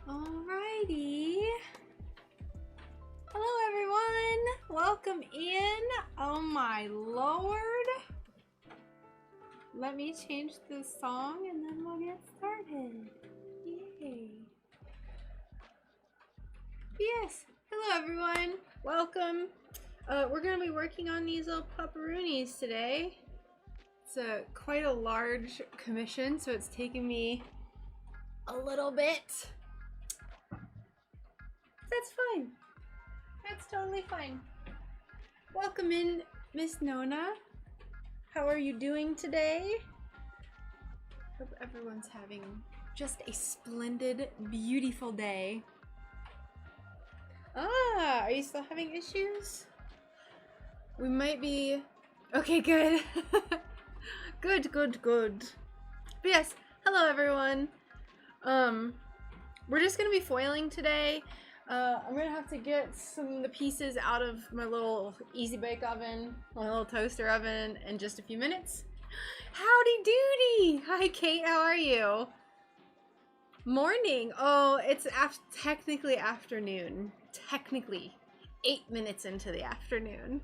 Alrighty. Hello everyone. Welcome in. Oh my lord. Let me change the song and then we'll get started. Yay. Yes. Hello everyone. Welcome. We're going to be working on these little pupperoonies today. It's quite a large commission, so it's taken me a little bit. That's fine. That's totally fine. Welcome in, Miss Nona. How are you doing today? Hope everyone's having just a splendid, beautiful day. Ah, are you still having issues? We might be... Okay, good. Good. But yes, hello everyone. We're just gonna be foiling today. I'm gonna have to get some of the pieces out of my little easy bake oven, my little toaster oven in just a few minutes. Howdy doody! Hi Kate, how are you? Morning. Oh, it's technically afternoon. Technically 8 minutes into the afternoon.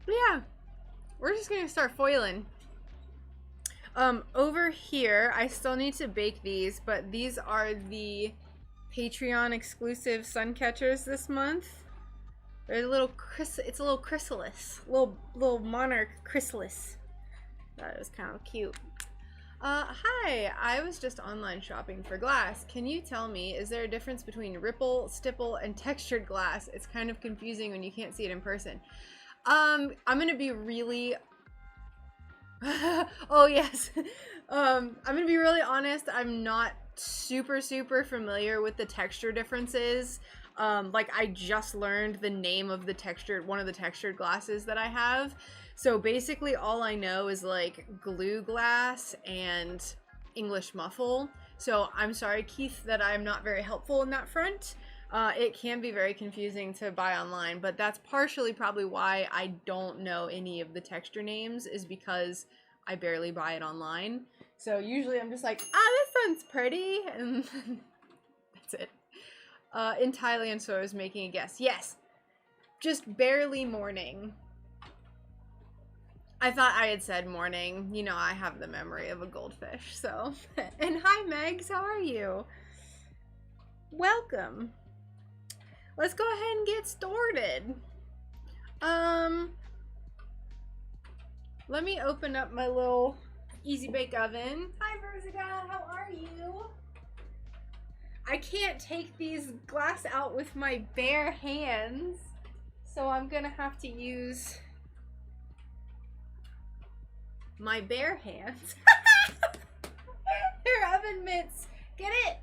Yeah, we're just gonna start foiling. Over here, I still need to bake these, but these are the Patreon exclusive sun catchers this month. They're a little it's a little chrysalis, little monarch chrysalis. That is kind of cute. Hi, I was just online shopping for glass. Can you tell me, is there a difference between ripple, stipple, and textured glass? It's kind of confusing when you can't see it in person. I'm gonna be really... Oh yes. I'm gonna be really honest, I'm not super familiar with the texture differences. Like I just learned the name of one of the textured glasses that I have. So basically all I know is like glue glass and English muffle. So I'm sorry, Keith, that I'm not very helpful in that front. It can be very confusing to buy online, but that's partially probably why I don't know any of the texture names, is because I barely buy it online. So usually I'm just like, this sounds pretty, and that's it. In Thailand, so I was making a guess. Yes, just barely morning. I thought I had said morning. You know, I have the memory of a goldfish, so. And hi, Megs, how are you? Welcome. Let's go ahead and get started. Let me open up my little easy bake oven. Hi, Verzica, how are you? I can't take these glass out with my bare hands, so I'm gonna have to use my bare hands. They're oven mitts. Get it?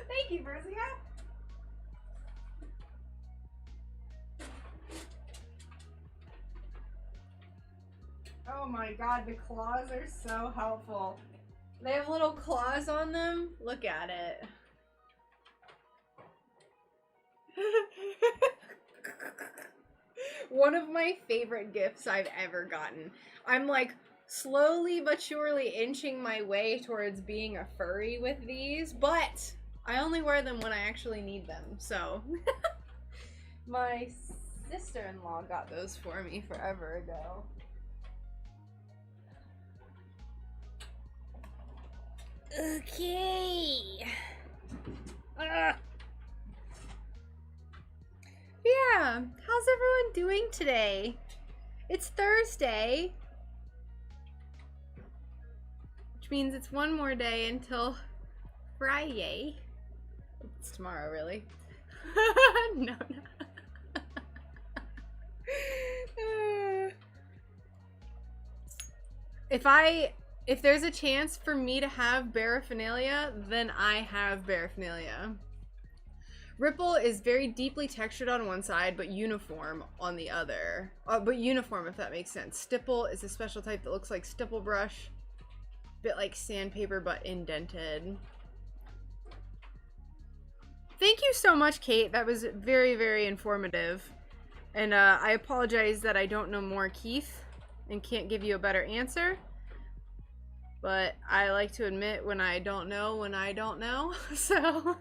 Thank you, Verzica. Oh my god, the claws are so helpful. They have little claws on them. Look at it. One of my favorite gifts I've ever gotten. I'm like slowly but surely inching my way towards being a furry with these, but I only wear them when I actually need them, so. My sister-in-law got those for me forever ago. Okay. Yeah, how's everyone doing today? It's Thursday, which means it's one more day until Friday. It's tomorrow, really. No. If there's a chance for me to have paraphernalia, then I have paraphernalia. Ripple is very deeply textured on one side, but uniform on the other. But uniform, if that makes sense. Stipple is a special type that looks like stipple brush. Bit like sandpaper, but indented. Thank you so much, Kate. That was very, very informative. And I apologize that I don't know more Keith. and can't give you a better answer. But I like to admit when I don't know, so.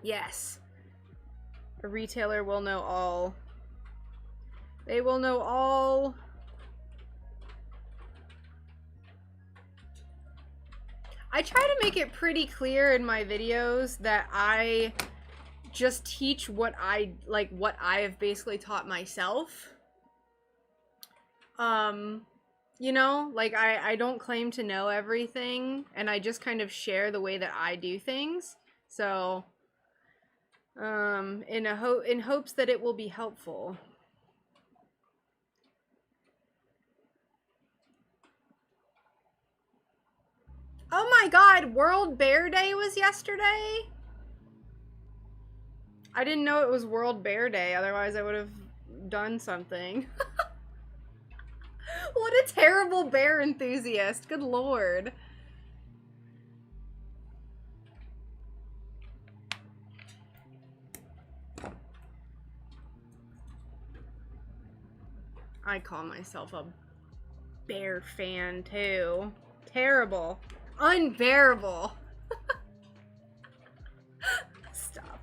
Yes. A retailer will know all. They will know all. I try to make it pretty clear in my videos that I just teach what I have basically taught myself. You know, like I don't claim to know everything, and I just kind of share the way that I do things. So, in hopes that it will be helpful. Oh my god, World Bear Day was yesterday? I didn't know it was World Bear Day, otherwise I would have done something. What a terrible bear enthusiast, good lord. I call myself a bear fan too. Terrible. Unbearable. Stop.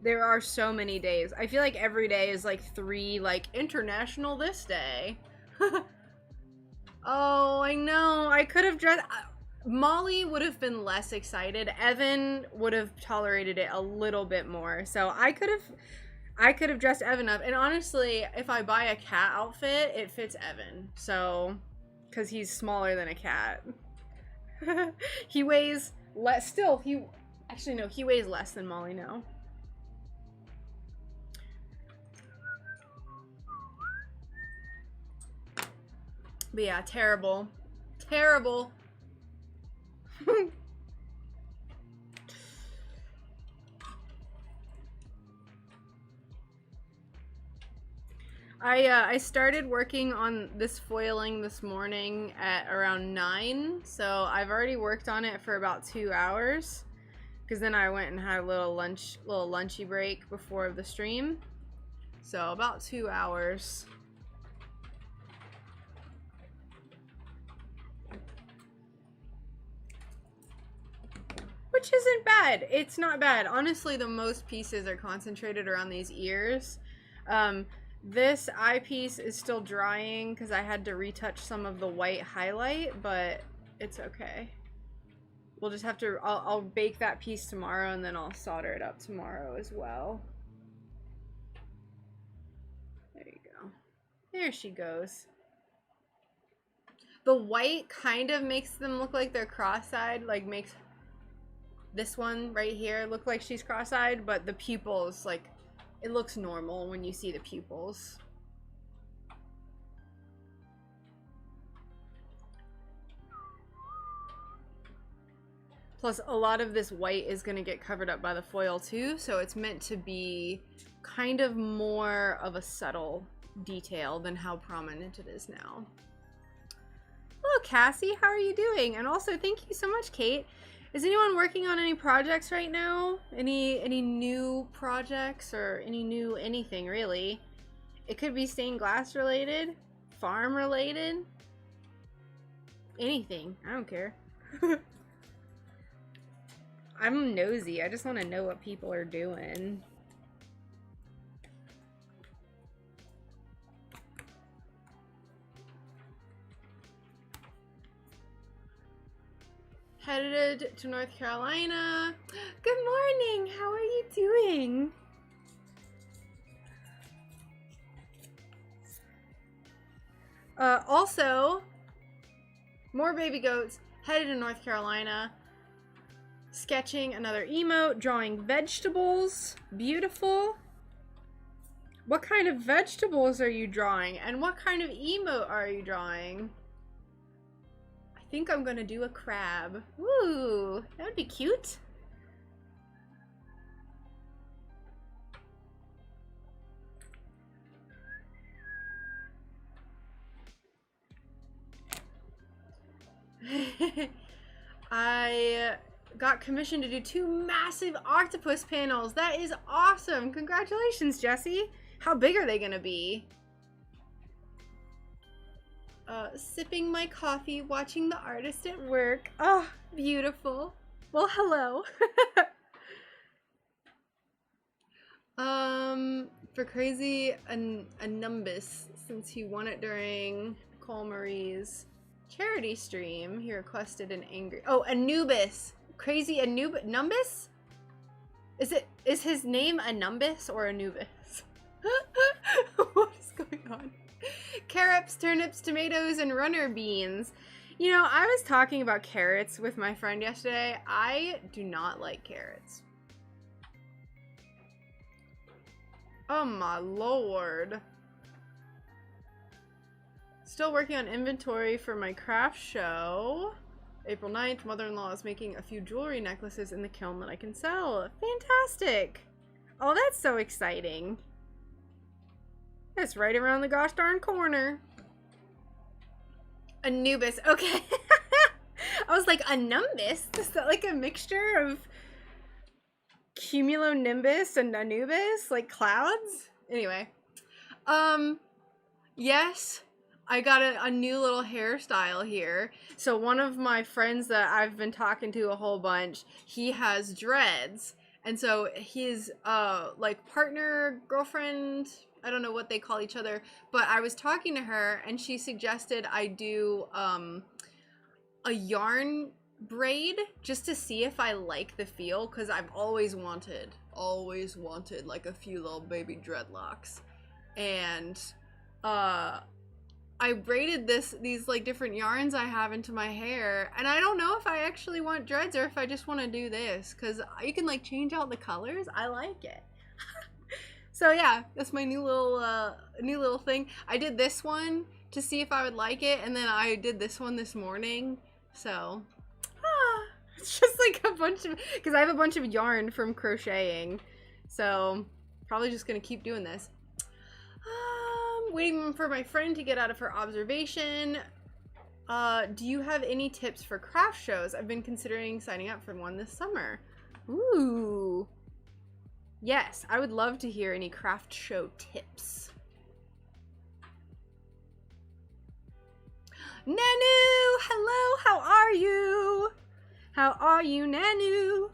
There are so many days. I feel like every day is like 3, like, international this day. Oh, I know. I could have dressed... Molly would have been less excited. Evan would have tolerated it a little bit more. So I could have dressed Evan up. And honestly, if I buy a cat outfit, it fits Evan. So, because he's smaller than a cat. He weighs less. Still, actually, no, he weighs less than Molly now. But yeah, terrible. Terrible. I started working on this foiling this morning at around 9, so I've already worked on it for about 2 hours, because then I went and had a little lunchy break before the stream, so about 2 hours. Which isn't bad. It's not bad. Honestly, the most pieces are concentrated around these ears. This eyepiece is still drying because I had to retouch some of the white highlight, but it's okay. We'll just have to, I'll bake that piece tomorrow and then I'll solder it up tomorrow as well. There you go. There she goes. The white kind of makes them look like they're cross-eyed, like makes this one right here look like she's cross-eyed, but the pupils, like, it looks normal when you see the pupils. Plus, a lot of this white is going to get covered up by the foil too, so it's meant to be kind of more of a subtle detail than how prominent it is now. Hello, Cassie. How are you doing? And also, thank you so much, Kate. Is anyone working on any projects right now? Any new projects or any new anything, really? It could be stained glass related, farm related, anything. I don't care. I'm nosy. I just want to know what people are doing. Headed to North Carolina. Good morning. How are you doing? Also, more baby goats. Headed to North Carolina. Sketching another emote. Drawing vegetables. Beautiful. What kind of vegetables are you drawing? And what kind of emote are you drawing? I think I'm gonna do a crab. Woo, that would be cute. got commissioned to do 2 massive octopus panels. That is awesome. Congratulations, Jessie. How big are they gonna be? Sipping my coffee, watching the artist at work. Oh, beautiful. Well, hello. For Crazy a Numbus, since he won it during Cole Marie's charity stream, he requested an angry. Oh, Anubis. Crazy Numbus? Is his name Anumbis or Anubis? What is going on? Carrots, turnips, tomatoes, and runner beans. You know, I was talking about carrots with my friend yesterday. I do not like carrots. Oh my lord. Still working on inventory for my craft show. April 9th, mother-in-law is making a few jewelry necklaces in the kiln that I can sell. Fantastic. Oh, that's so exciting. That's right around the gosh darn corner. Anubis. Okay. I was like, Anumbis? Is that like a mixture of cumulonimbus and Anubis? Like clouds? Anyway. Yes. I got a new little hairstyle here. So one of my friends that I've been talking to a whole bunch, he has dreads. And so his like partner, girlfriend, I don't know what they call each other, but I was talking to her and she suggested I do a yarn braid just to see if I like the feel, because I've always wanted like a few little baby dreadlocks. And I braided these like different yarns I have into my hair, and I don't know if I actually want dreads or if I just want to do this, because you can like change out the colors. I like it. So yeah, that's my new little thing. I did this one to see if I would like it, and then I did this one this morning. So it's just like a bunch of, because I have a bunch of yarn from crocheting, so probably just gonna keep doing this. Waiting for my friend to get out of her observation. Do you have any tips for craft shows? I've been considering signing up for one this summer. Ooh. Yes, I would love to hear any craft show tips. Nanu! Hello, how are you? How are you, Nanu?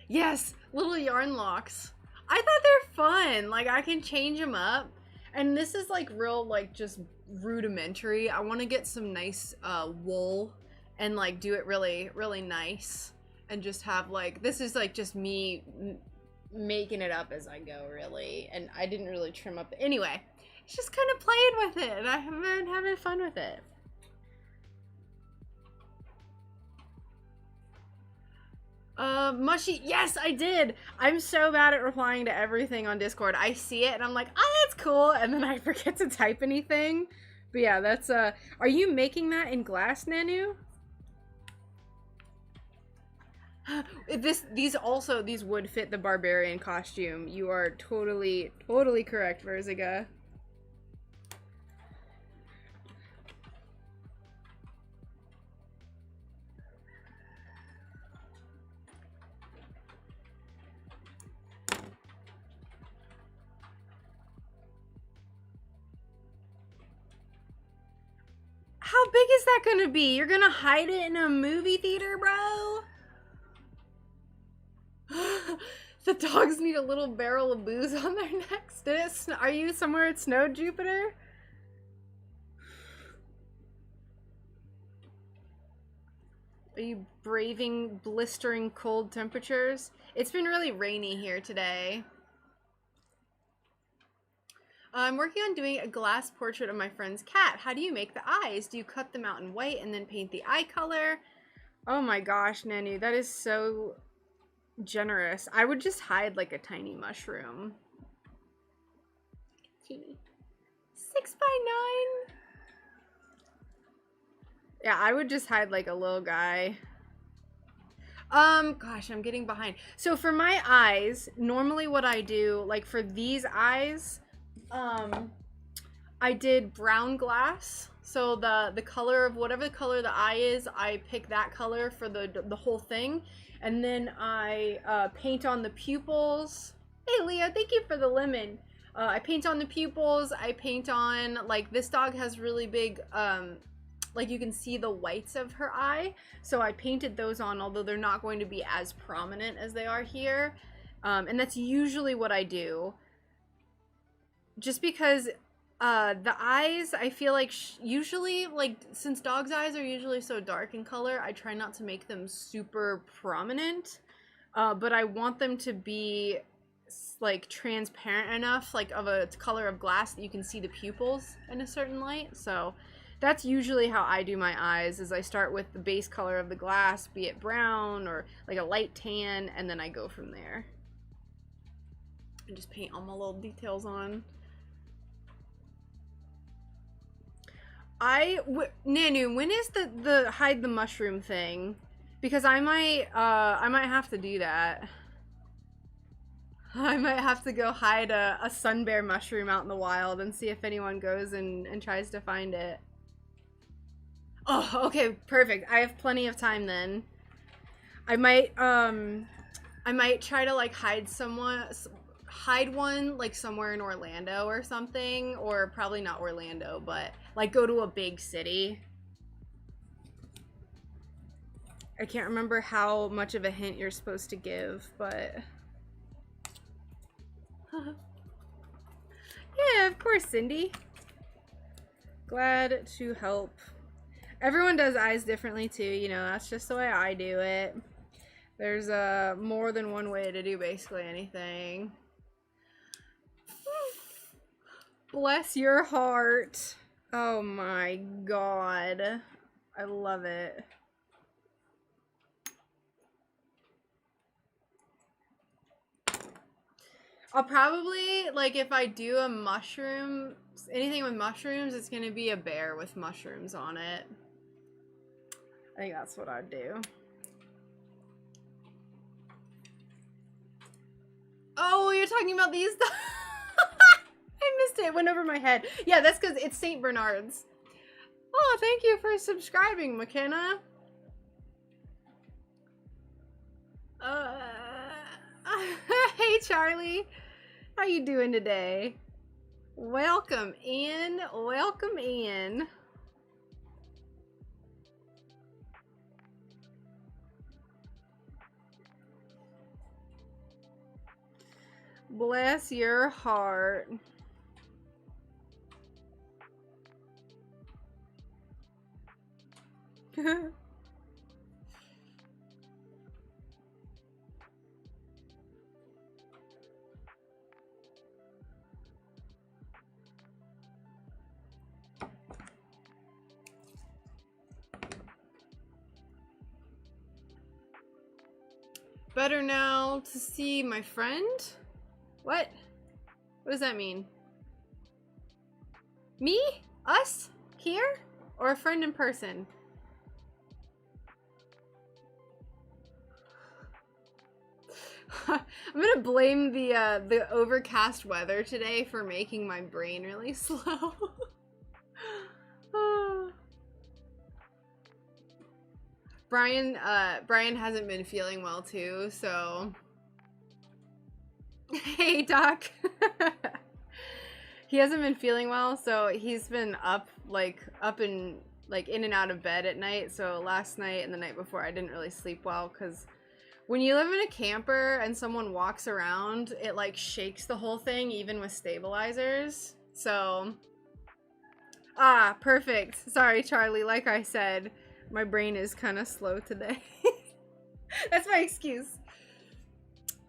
Yes, little yarn locks. I thought they're fun. Like, I can change them up. And this is like real, like, just rudimentary. I want to get some nice wool and like do it really, really nice. And just have like, this is like just me making it up as I go, really. And I didn't really trim up. Anyway, it's just kind of playing with it. And I have been having fun with it. Mushy, yes, I did. I'm so bad at replying to everything on Discord. I see it and I'm like, oh, that's cool. And then I forget to type anything. But yeah, that's, are you making that in glass, Nanu? These would fit the barbarian costume. You are totally correct, Verziga. How big is that gonna be? You're gonna hide it in a movie theater, bro? The dogs need a little barrel of booze on their necks. Are you somewhere it snowed, Jupiter? Are you braving blistering cold temperatures? It's been really rainy here today. I'm working on doing a glass portrait of my friend's cat. How do you make the eyes? Do you cut them out in white and then paint the eye color? Oh my gosh, Nanu, that is so generous. I would just hide like a tiny mushroom. Teeny. 6 by 9. Yeah, I would just hide like a little guy. Gosh, I'm getting behind. So for my eyes, normally what I do, like for these eyes, I did brown glass. So the color of whatever the color the eye is, I pick that color for the whole thing. And then I paint on the pupils. Hey Leo, thank you for the lemon. I paint on the pupils. I paint on, like, this dog has really big, like, you can see the whites of her eye. So I painted those on, although they're not going to be as prominent as they are here. And that's usually what I do. Just because the eyes, I feel like usually, like, since dogs' eyes are usually so dark in color, I try not to make them super prominent. But I want them to be, like, transparent enough, like, of a color of glass that you can see the pupils in a certain light. So that's usually how I do my eyes, is I start with the base color of the glass, be it brown or like a light tan, and then I go from there. And just paint all my little details on. Nanu, when is the hide the mushroom thing? Because I might have to do that. I might have to go hide a sunbear mushroom out in the wild and see if anyone goes and tries to find it. Oh, okay, perfect. I have plenty of time then. I might try to, like, hide one, like, somewhere in Orlando or something, or probably not Orlando, but, like, go to a big city. I can't remember how much of a hint you're supposed to give, but yeah, of course, Cindy. Glad to help. Everyone does eyes differently too, you know, that's just the way I do it. There's more than one way to do basically anything. Bless your heart. Oh my god. I love it. I'll probably, like, if I do a mushroom, anything with mushrooms, it's gonna be a bear with mushrooms on it. I think that's what I'd do. Oh, you're talking about these? I missed it. It went over my head. Yeah, that's because it's St. Bernard's. Oh, thank you for subscribing, McKenna. Hey, Charlie. How you doing today? Welcome in. Welcome in. Bless your heart. Better now to see my friend? What? What does that mean? Me? Us? Here? Or a friend in person? I'm gonna blame the overcast weather today for making my brain really slow. Brian hasn't been feeling well too, so. Hey, Doc. He hasn't been feeling well, so he's been up and in and out of bed at night. So last night and the night before, I didn't really sleep well because when you live in a camper and someone walks around, it like shakes the whole thing, even with stabilizers. So, perfect. Sorry, Charlie. Like I said, my brain is kind of slow today. That's my excuse.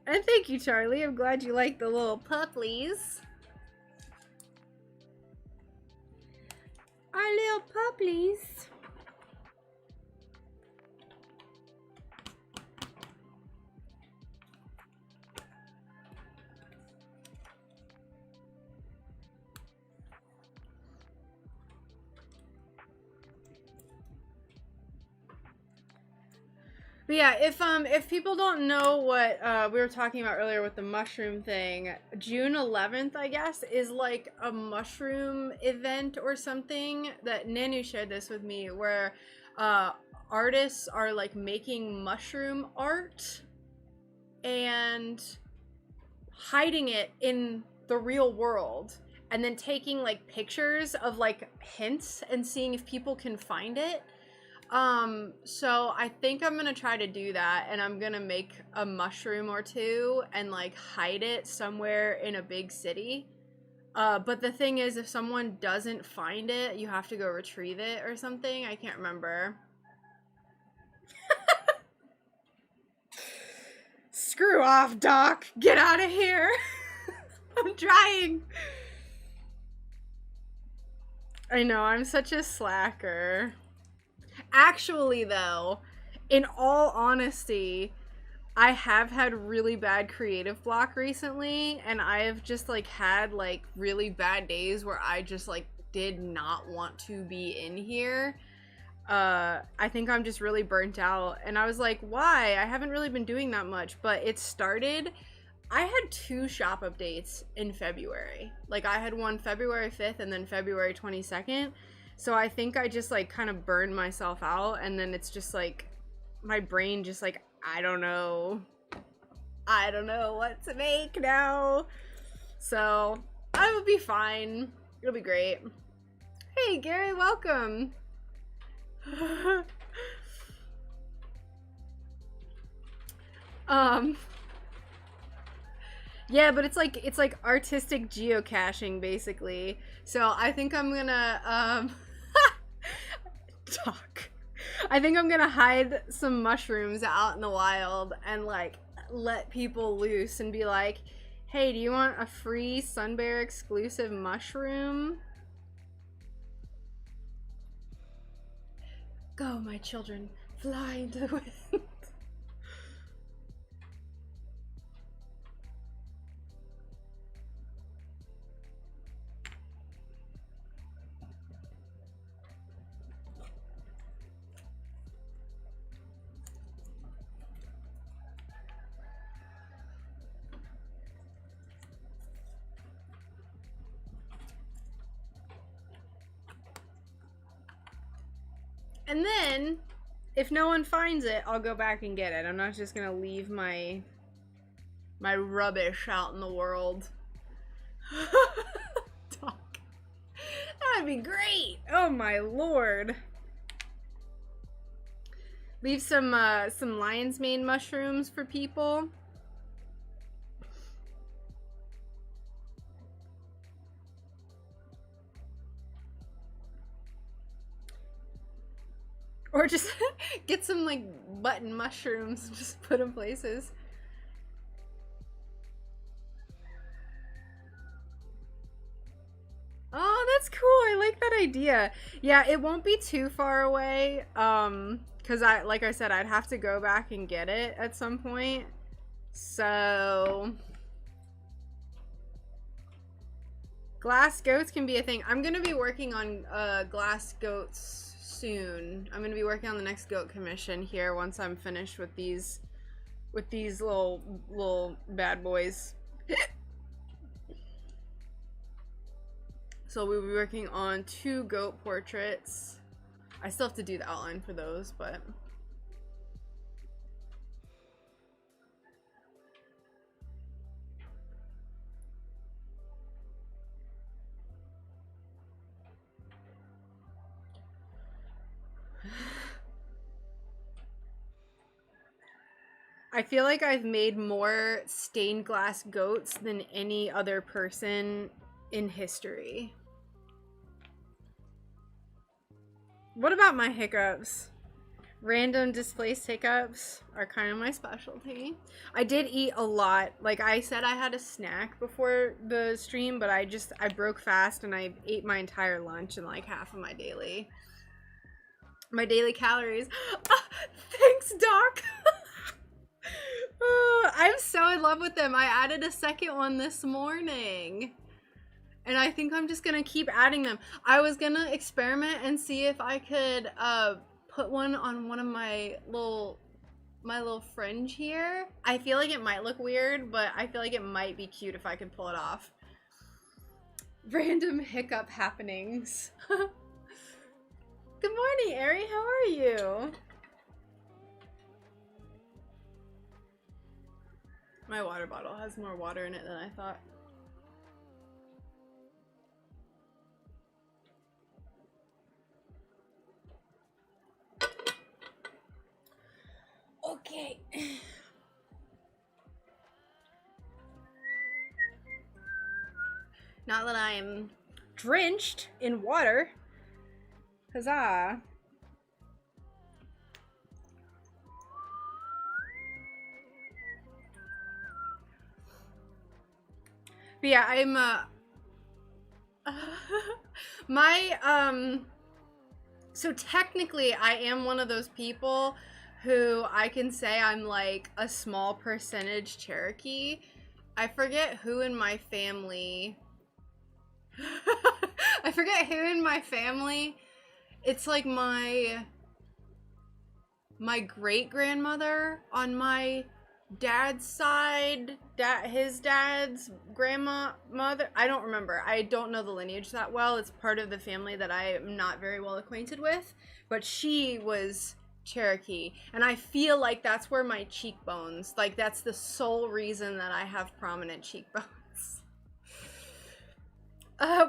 And thank you, Charlie. I'm glad you like the little puppies. Our little puppies. But yeah, if people don't know what we were talking about earlier with the mushroom thing, June 11th, I guess, is like a mushroom event or something that Nanu shared this with me, where artists are like making mushroom art and hiding it in the real world, and then taking like pictures of like hints and seeing if people can find it. So I think I'm gonna try to do that, and I'm gonna make a mushroom or two and like hide it somewhere in a big city. But the thing is, if someone doesn't find it, you have to go retrieve it or something. I can't remember. Screw off, Doc. Get out of here. I'm trying. I know, I'm such a slacker. Actually, though, in all honesty, I have had really bad creative block recently, and I have just like had like really bad days where I just like did not want to be in here. I think I'm just really burnt out, and I was like, why? I haven't really been doing that much, but it started. I had 2 shop updates in February. Like, I had one February 5th and then February 22nd. So I think I just like kind of burned myself out, and then it's just like my brain just like, I don't know what to make now. So I will be fine. It'll be great. Hey Gary, welcome. Yeah, but it's like artistic geocaching basically. So I think I'm gonna talk. I think I'm gonna hide some mushrooms out in the wild and like let people loose and be like, hey, do you want a free SunBear exclusive mushroom? Go, my children, fly into the wind. And then, if no one finds it, I'll go back and get it. I'm not just gonna leave my rubbish out in the world. Talk. That would be great. Oh my lord. Leave some lion's mane mushrooms for people. Or just get some like button mushrooms and just put them places. Oh, that's cool. I like that idea. Yeah, it won't be too far away. Cause like I said, I'd have to go back and get it at some point. So glass goats can be a thing. I'm gonna be working on glass goats soon. I'm gonna be working on the next goat commission here once I'm finished with these little bad boys. So we'll be working on 2 goat portraits. I still have to do the outline for those, but I feel like I've made more stained glass goats than any other person in history. What about my hiccups? Random displaced hiccups are kind of my specialty. I did eat a lot. Like I said, I had a snack before the stream, but I broke fast and I ate my entire lunch and like half of my daily calories. Thanks, Doc. I'm so in love with them. I added a second one this morning. And I think I'm just gonna keep adding them. I was gonna experiment and see if I could put one on one of my little my little fringe here. I feel like it might look weird, but I feel like it might be cute if I could pull it off. Random hiccup happenings. Good morning, Ari. How are you? My water bottle has more water in it than I thought. Okay. Now that I'm drenched in water. Huzzah. But yeah, I'm so technically I am one of those people who I can say I'm like a small percentage Cherokee. I forget who in my family I forget who in my family. It's like my great grandmother on my dad's side, his dad's grandmother. I don't remember. I don't know the lineage that well. It's part of the family that I am not very well acquainted with. But she was Cherokee, and I feel like that's where my cheekbones, like that's the sole reason that I have prominent cheekbones.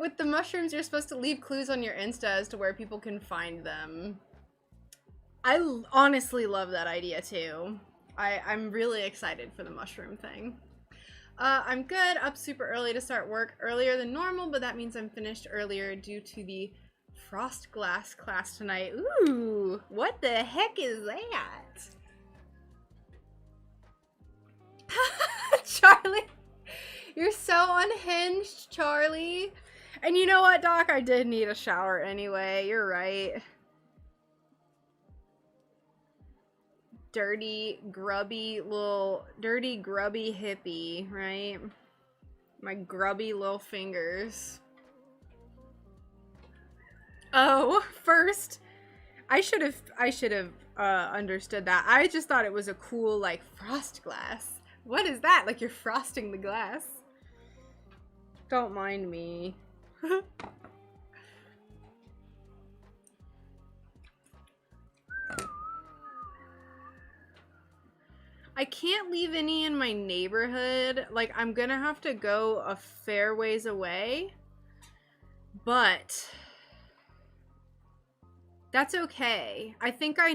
With the mushrooms, you're supposed to leave clues on your Insta as to where people can find them. I honestly love that idea too. I'm really excited for the mushroom thing. I'm good, up super early to start work earlier than normal, but that means I'm finished earlier due to the frost glass class tonight. Ooh, what the heck is that? Charlie, you're so unhinged, Charlie. And you know what, Doc? I did need a shower anyway. You're right. Dirty, grubby hippie, right? My grubby little fingers. Oh, first, I should have understood that. I just thought it was a cool, like, frost glass. What is that? Like you're frosting the glass? Don't mind me. I can't leave any in my neighborhood. Like, I'm gonna have to go a fair ways away. But that's okay. I think I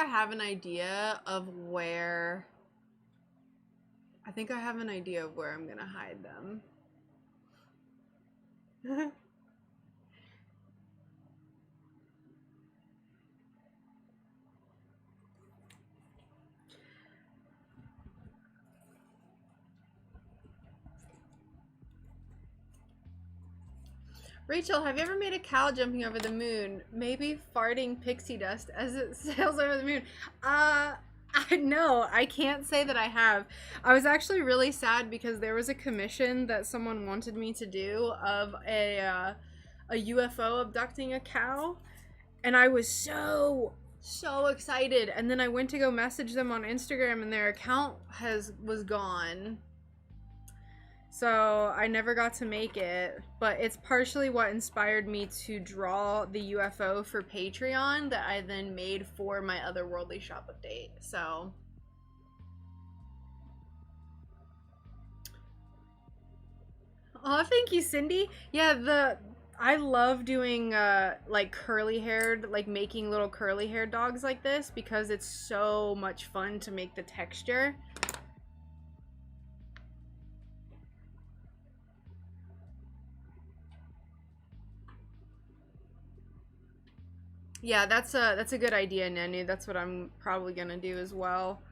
have an idea of where... I think I have an idea of where I'm gonna hide them. Rachel, have you ever made a cow jumping over the moon? Maybe farting pixie dust as it sails over the moon. No, I can't say that I have. I was actually really sad because there was a commission that someone wanted me to do of a UFO abducting a cow, and I was so excited. And then I went to go message them on Instagram, and their account was gone. So I never got to make it, but it's partially what inspired me to draw the UFO for Patreon that I then made for my otherworldly shop update. So oh, thank you, Cindy. Yeah, I love doing like curly haired, like making little curly haired dogs like this because it's so much fun to make the texture. Yeah, that's a good idea, Nanu. That's what I'm probably gonna do as well.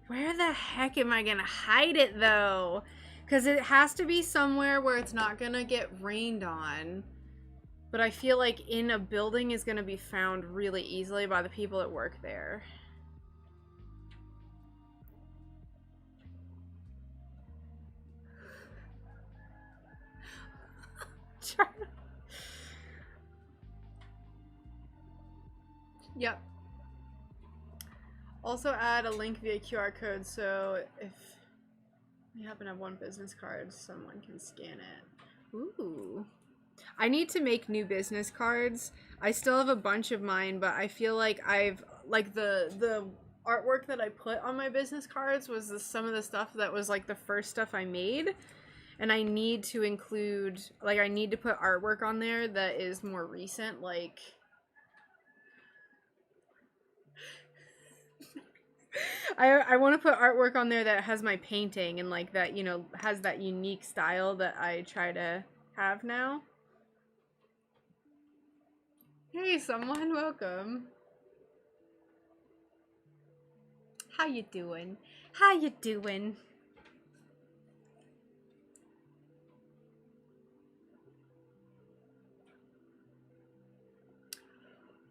Where the heck am I gonna hide it though? Because it has to be somewhere where it's not gonna get rained on. But I feel like in a building is going to be found really easily by the people that work there. Yep. Also add a link via QR code so if you happen to have one business card, someone can scan it. Ooh. I need to make new business cards. I still have a bunch of mine, but I feel like I've, like, the artwork that I put on my business cards was some of the stuff that was, like, the first stuff I made. And I need to include, like, I need to put artwork on there that is more recent, like... I want to put artwork on there that has my painting and, like, that, you know, has that unique style that I try to have now. Hey, someone, welcome. How you doing? How you doing?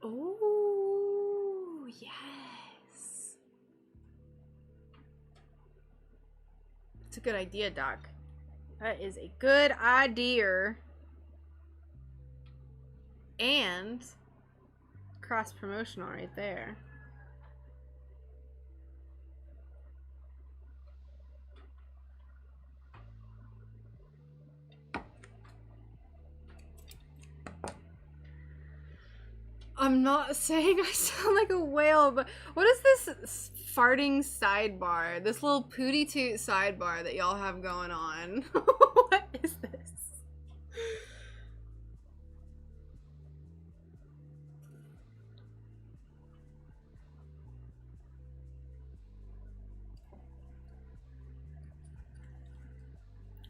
Oh, yes. It's a good idea, Doc. That is a good idea. And cross-promotional right there. I'm not saying I sound like a whale, but what is this farting sidebar? This little pooty toot sidebar that y'all have going on? What is this?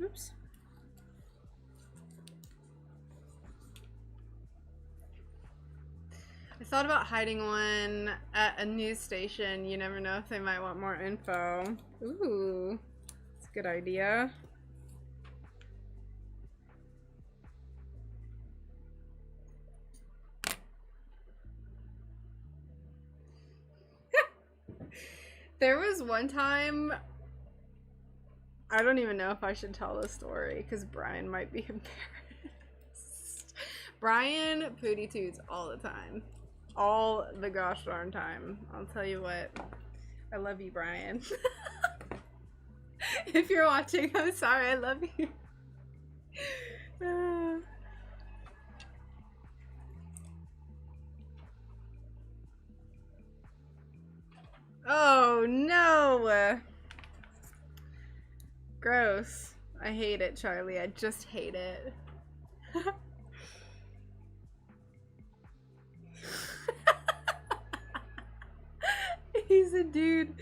Oops. I thought about hiding one at a news station. You never know if they might want more info. Ooh, that's a good idea. There was one time, I don't even know if I should tell this story because Brian might be embarrassed. Brian pooty toots all the time. All the gosh darn time. I'll tell you what. I love you, Brian. If you're watching, I'm sorry. I love you. Oh no! Gross. I hate it, Charlie. I just hate it. He's a dude.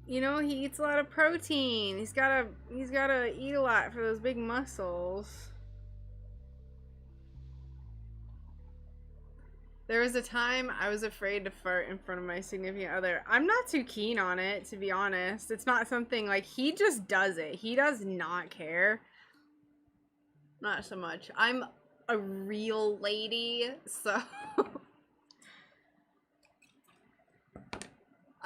You know, he eats a lot of protein. He's gotta eat a lot for those big muscles. There was a time I was afraid to fart in front of my significant other. I'm not too keen on it, to be honest. It's not something, like, he just does it. He does not care. Not so much. I'm a real lady, so...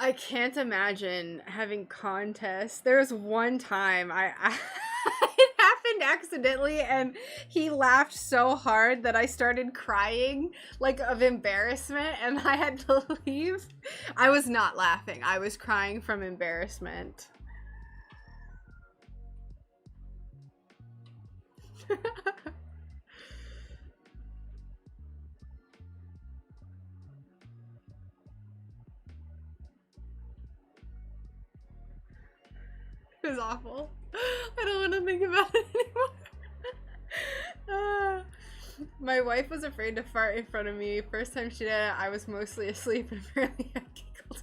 I can't imagine having contests. There was one time it happened accidentally and he laughed so hard that I started crying, like, of embarrassment, and I had to leave. I was not laughing. I was crying from embarrassment. It was awful. I don't want to think about it anymore. My wife was afraid to fart in front of me. First time she did it, I was mostly asleep and apparently I giggled.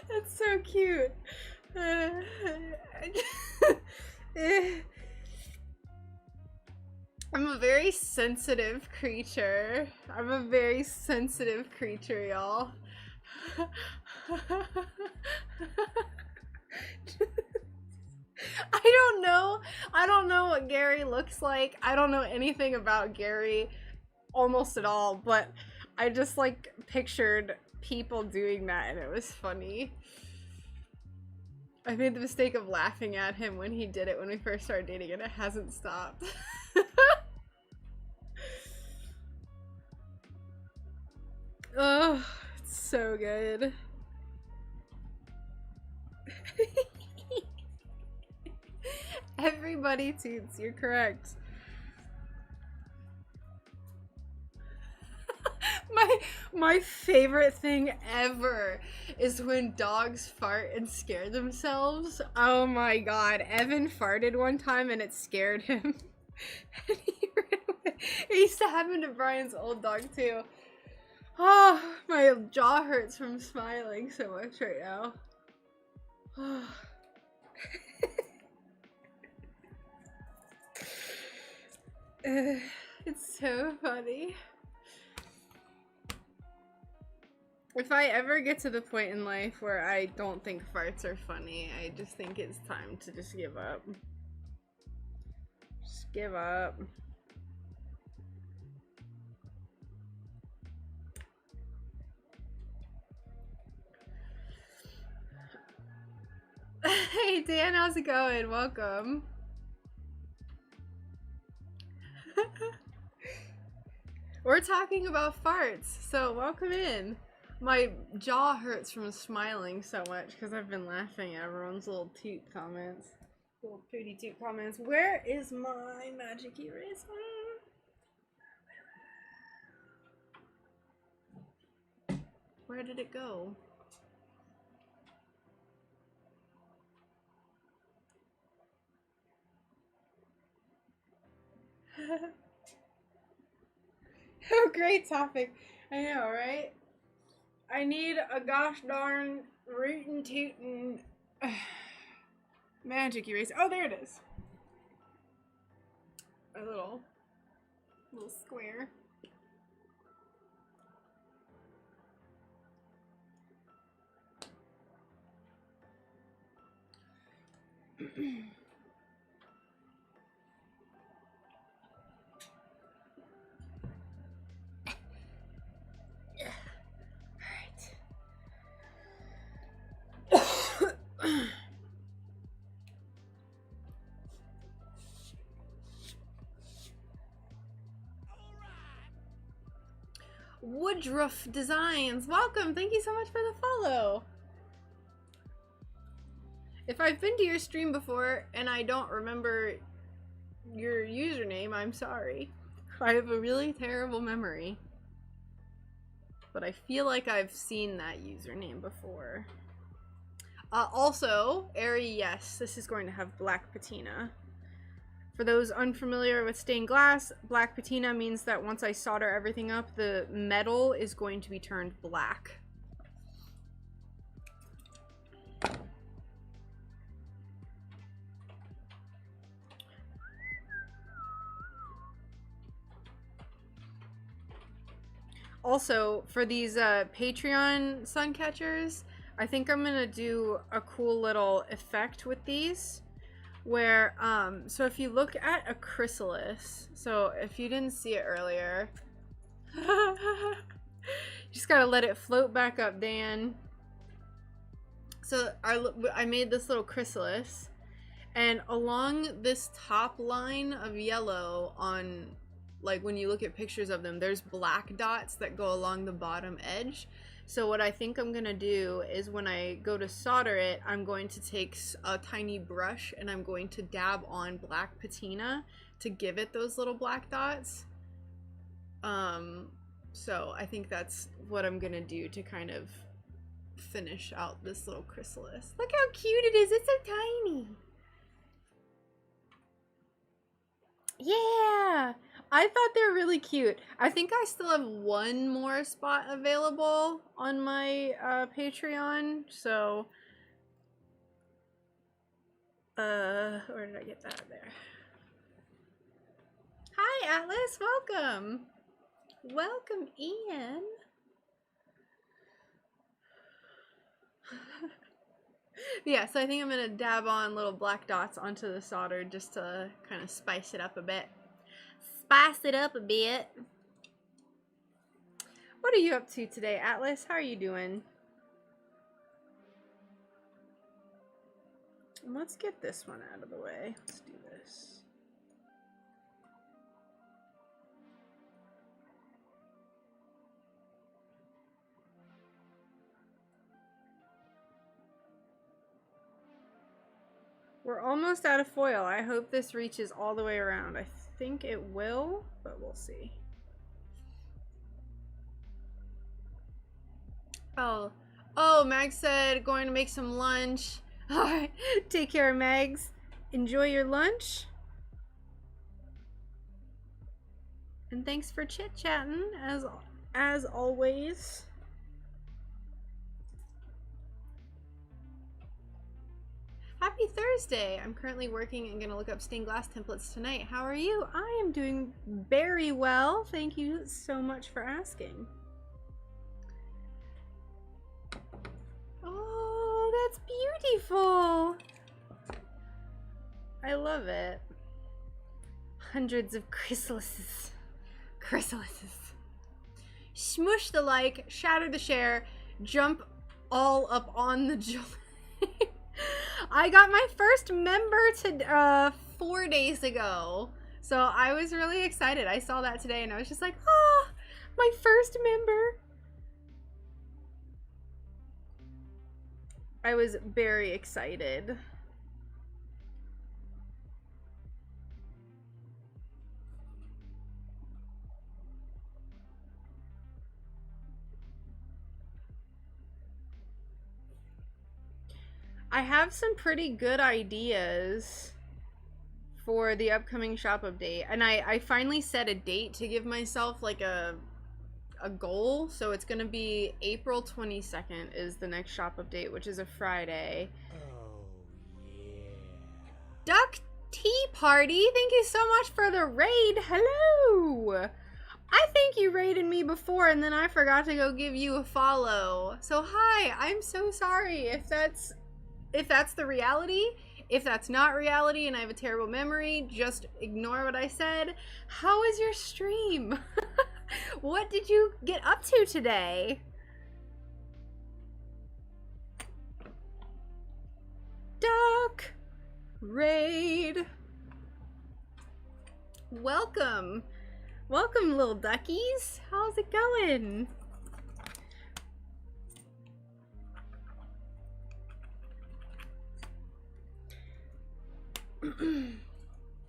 That's so cute. I'm a very sensitive creature. I'm a very sensitive creature, y'all. I don't know what Gary looks like. I don't know anything about Gary almost at all, but I just like pictured people doing that and it was funny. I made the mistake of laughing at him when he did it when we first started dating and it hasn't stopped. Oh, it's so good. Everybody toots, you're correct. My favorite thing ever is when dogs fart and scare themselves. Oh my god, Evan farted one time and it scared him. And he ran away. It used to happen to Brian's old dog too. Oh, my jaw hurts from smiling so much right now. It's so funny. If I ever get to the point in life where I don't think farts are funny, I just think it's time to just give up. Just give up. Hey Dan, how's it going? Welcome. We're talking about farts, so welcome in. My jaw hurts from smiling so much because I've been laughing at everyone's little toot comments. Little pretty toot comments. Where is my magic eraser? Where did it go? Oh, great topic. I know, right? I need a gosh darn rootin' tootin' magic eraser. Oh, there it is. A little square. Woodruff Designs, welcome! Thank you so much for the follow! If I've been to your stream before and I don't remember your username, I'm sorry. I have a really terrible memory. But I feel like I've seen that username before. Also, Ari, yes, this is going to have black patina. For those unfamiliar with stained glass, black patina means that once I solder everything up, the metal is going to be turned black. Also, for these Patreon sun catchers, I think I'm gonna do a cool little effect with these. Where, so if you look at a chrysalis, so if you didn't see it earlier, you just gotta let it float back up, Dan. So I made this little chrysalis, and along this top line of yellow on, like when you look at pictures of them, there's black dots that go along the bottom edge. So what I think I'm gonna do is when I go to solder it, I'm going to take a tiny brush and I'm going to dab on black patina to give it those little black dots. So I think that's what I'm gonna do to kind of finish out this little chrysalis. Look how cute it is, it's so tiny. Yeah! I thought they were really cute. I think I still have one more spot available on my Patreon, so where did I get that? There. Hi Atlas, welcome! Welcome in! Yeah, so I think I'm gonna dab on little black dots onto the solder just to kind of spice it up a bit. Spice it up a bit. What are you up to today, Atlas? How are you doing? Let's get this one out of the way. Let's do this. We're almost out of foil. I hope this reaches all the way around. I think it will, but we'll see. Oh, Mag said going to make some lunch. All right, take care, Mags. Enjoy your lunch. And thanks for chit-chatting, as always. Happy Thursday! I'm currently working and gonna look up stained glass templates tonight. How are you? I am doing very well. Thank you so much for asking. Oh, that's beautiful! I love it. Hundreds of chrysalises. Smush the like, shatter the share, jump all up on the joint. I got my first member 4 days ago, so I was really excited. I saw that today and I was just like, ah, my first member. I was very excited. I have some pretty good ideas for the upcoming shop update, and I finally set a date to give myself like a goal. So it's gonna be April 22nd is the next shop update, which is a Friday. Oh yeah. Duck Tea Party, thank you so much for the raid. Hello. I think you raided me before and then I forgot to go give you a follow. So hi, I'm so sorry if that's the reality. If that's not reality and I have a terrible memory, just ignore what I said. How is your stream? What did you get up to today? Duck raid. Welcome. Welcome, little duckies. How's it going?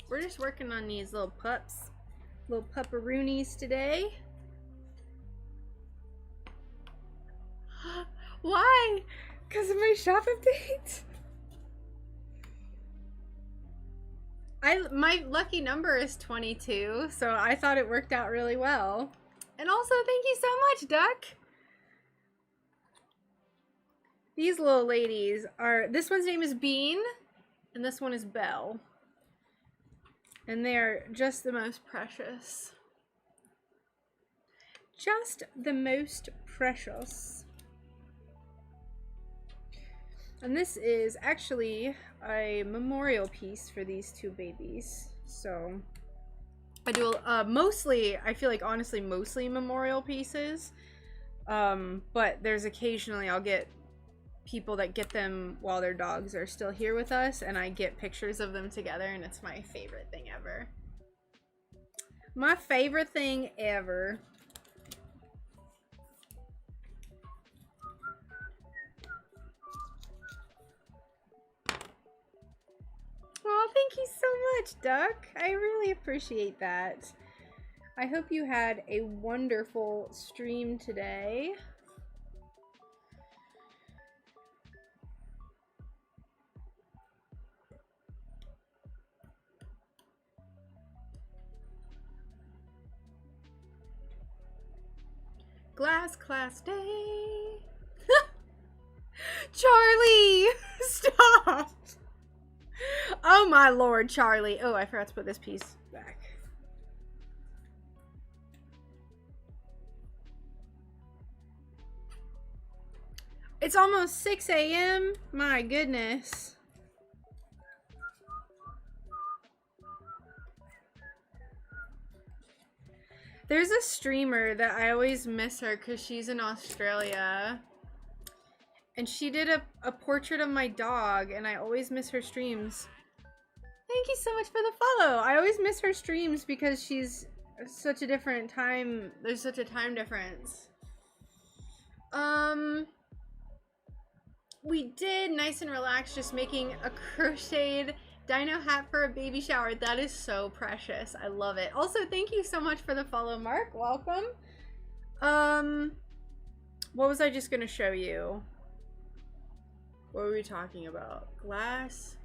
We're just working on these little pups, little pupperoonies today. Why? Because of my shop update? My lucky number is 22, so I thought it worked out really well. And also, thank you so much, Duck. These little ladies are, this one's name is Bean, and this one is Belle. And they're just the most precious. Just the most precious. And this is actually a memorial piece for these two babies. So I do mostly, I feel like honestly mostly memorial pieces. But there's occasionally I'll get people that get them while their dogs are still here with us, and I get pictures of them together, and it's my favorite thing ever. My favorite thing ever. Oh, thank you so much, Duck. I really appreciate that. I hope you had a wonderful stream today. Glass class day. Charlie, stop. Oh my lord, Charlie. Oh, I forgot to put this piece back. It's almost 6 a.m. My goodness. There's a streamer that I always miss her because she's in Australia. And she did a portrait of my dog, and I always miss her streams. Thank you so much for the follow. I always miss her streams because she's such a different time. There's such a time difference. We did nice and relaxed, just making a crocheted dino hat for a baby shower. That is so precious. I love it. Also, thank you so much for the follow, Mark. Welcome. What was I just gonna show you? What were we talking about? Glass?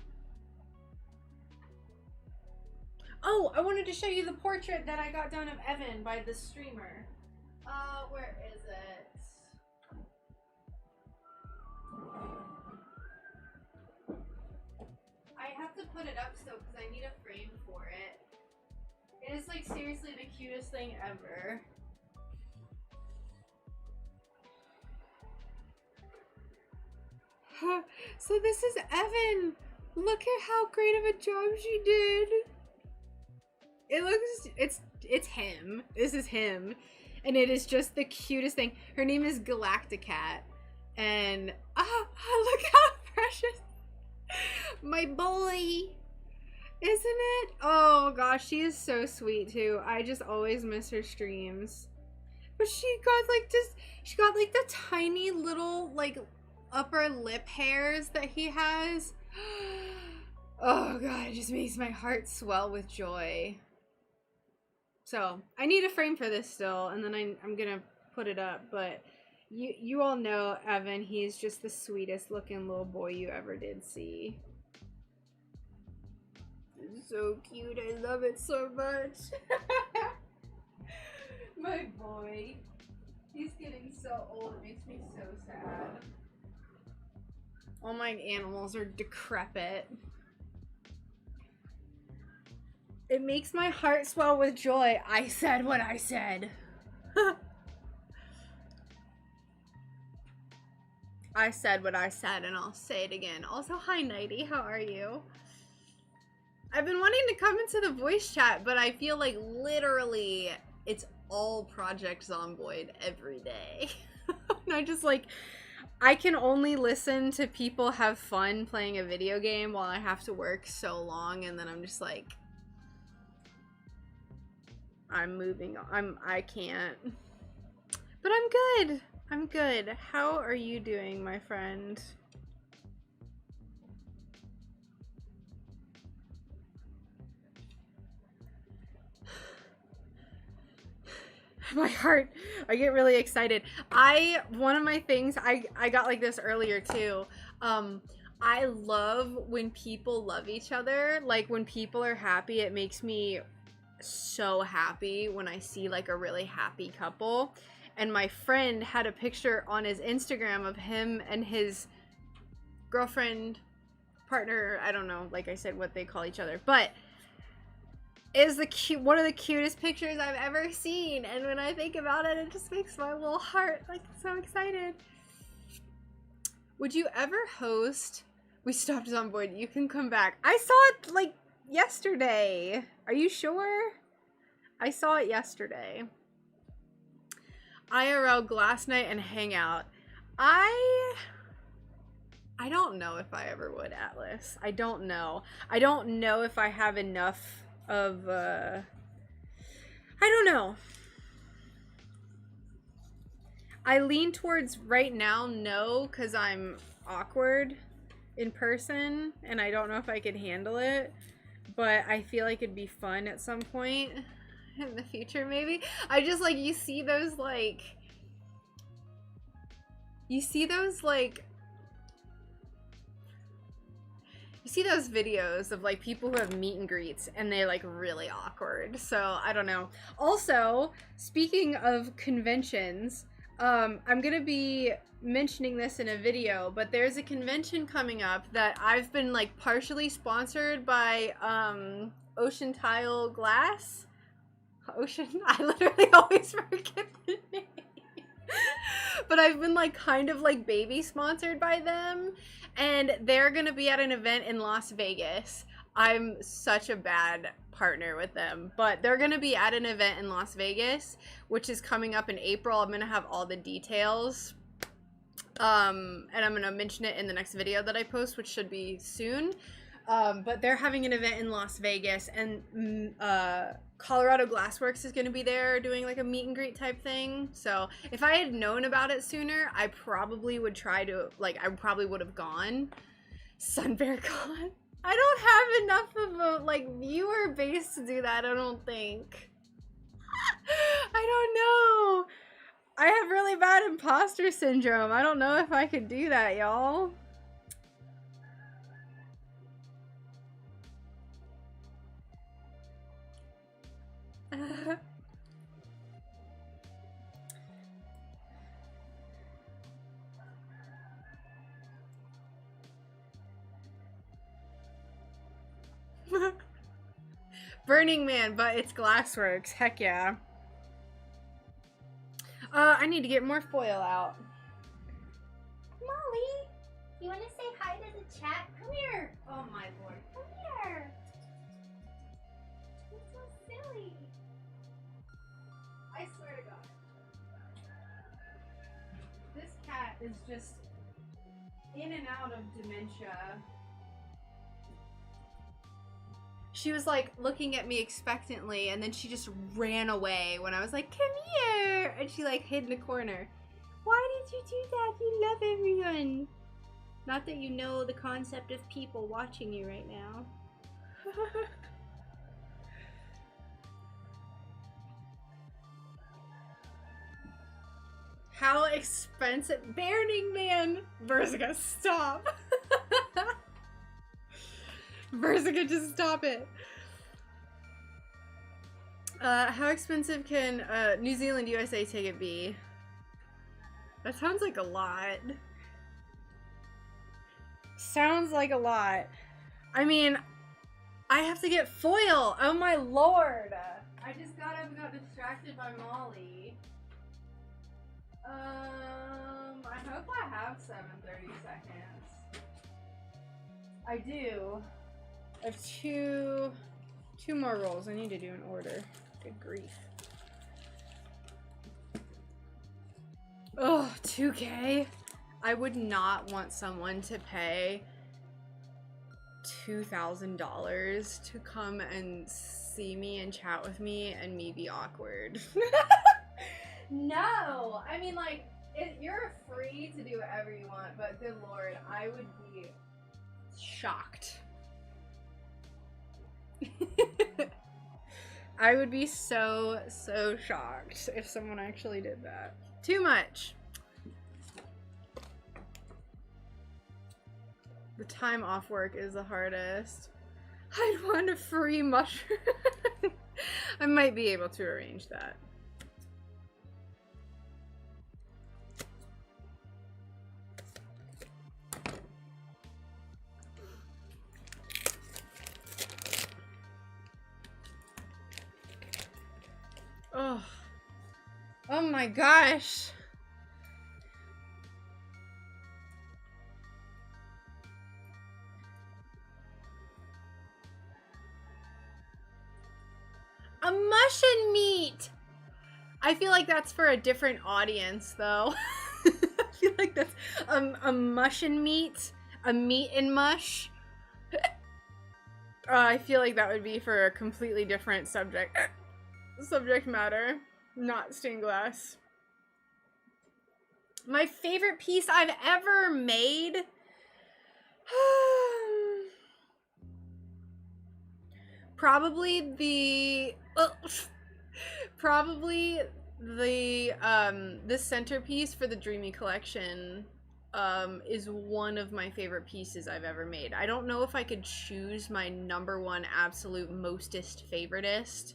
Oh, I wanted to show you the portrait that I got done of Evan by the streamer. Where is it? I have to put it up still because I need a frame for it. It is like seriously the cutest thing ever. So this is Evan. Look at how great of a job she did. It looks, it's him. This is him. And it is just the cutest thing. Her name is Galacticat. And, look how precious. My boy. Isn't it? Oh gosh, she is so sweet too. I just always miss her streams. But she got like the tiny little like upper lip hairs that he has. Oh god, it just makes my heart swell with joy. So I need a frame for this still, and then I'm gonna put it up. But you all know Evan. He's just the sweetest looking little boy you ever did see. It's so cute. I love it so much. My boy. He's getting so old. It makes me so sad. All my animals are decrepit. It makes my heart swell with joy. I said what I said. I said what I said, and I'll say it again. Also, hi Nighty, how are you? I've been wanting to come into the voice chat, but I feel like literally it's all Project Zomboid every day. And I just like, I can only listen to people have fun playing a video game while I have to work so long, and then I'm just like, I'm moving on. I can't. But I'm good. I'm good. How are you doing, my friend? My heart, I get really excited. One of my things, I got like this earlier too. I love when people love each other. Like when people are happy, it makes me so happy when I see like a really happy couple. And my friend had a picture on his Instagram of him and his girlfriend, partner, I don't know, like I said, what they call each other, but is one of the cutest pictures I've ever seen. And when I think about it, it just makes my little heart like so excited. Would you ever host We Stopped Zomboid? You Can Come Back? I saw it like yesterday. Are you sure? I saw it yesterday. IRL Glass Night and Hangout. I don't know if I ever would, Atlas. I don't know. I don't know if I have enough of, I don't know. I lean towards right now, no, because I'm awkward in person, and I don't know if I could handle it, but I feel like it'd be fun at some point in the future, maybe. I just, like, you see those videos of like people who have meet and greets and they're like really awkward. So I don't know. Also, speaking of conventions, I'm gonna be mentioning this in a video, but there's a convention coming up that I've been like partially sponsored by Ocean Tile Glass. I literally always forget the name. but I've been like kind of like baby sponsored by them, and they're gonna be at an event in Las Vegas. I'm such a bad partner with them, but they're gonna be at an event in Las Vegas, which is coming up in April. I'm gonna have all the details. And I'm gonna mention it in the next video that I post, which should be soon. But they're having an event in Las Vegas, and Colorado Glassworks is gonna be there doing like a meet and greet type thing. So if I had known about it sooner, I probably would try to, like, I probably would have gone. SunBearGlass. I don't have enough of a like viewer base to do that, I don't think. I don't know. I have really bad imposter syndrome. I don't know if I could do that, y'all. Burning Man, but it's Glassworks. Heck yeah. I need to get more foil out. Molly, you want to say hi to the chat? Come here. Oh my lord. Come here. You're so silly. I swear to God. This cat is just in and out of dementia. She was like looking at me expectantly, and then she just ran away when I was like, come here! And she like hid in a corner. Why did you do that? You love everyone. Not that you know the concept of people watching you right now. How expensive? Burning Man! Verzica, stop! Verzica, just stop it. How expensive can a New Zealand USA ticket be? That sounds like a lot. Sounds like a lot. I mean, I have to get foil. Oh my lord. I just got distracted by Molly. I hope I have 7:30 seconds. I do. I have two more rolls. I need to do an order. Good grief. Oh, 2K? I would not want someone to pay $2,000 to come and see me and chat with me and me be awkward. No! I mean, like, you're free to do whatever you want, but good lord, I would be shocked. I would be so shocked if someone actually did that. Too much. The time off work is the hardest. I'd want a free mushroom. I might be able to arrange that. Oh. Oh my gosh. A mush and meat. I feel like that's for a different audience though. I feel like that's a mush and meat, a meat and mush. I feel like that would be for a completely different subject matter, not stained glass. My favorite piece I've ever made. Probably the this centerpiece for the Dreamy collection is one of my favorite pieces I've ever made. I don't know if I could choose my number one absolute mostest favoritist,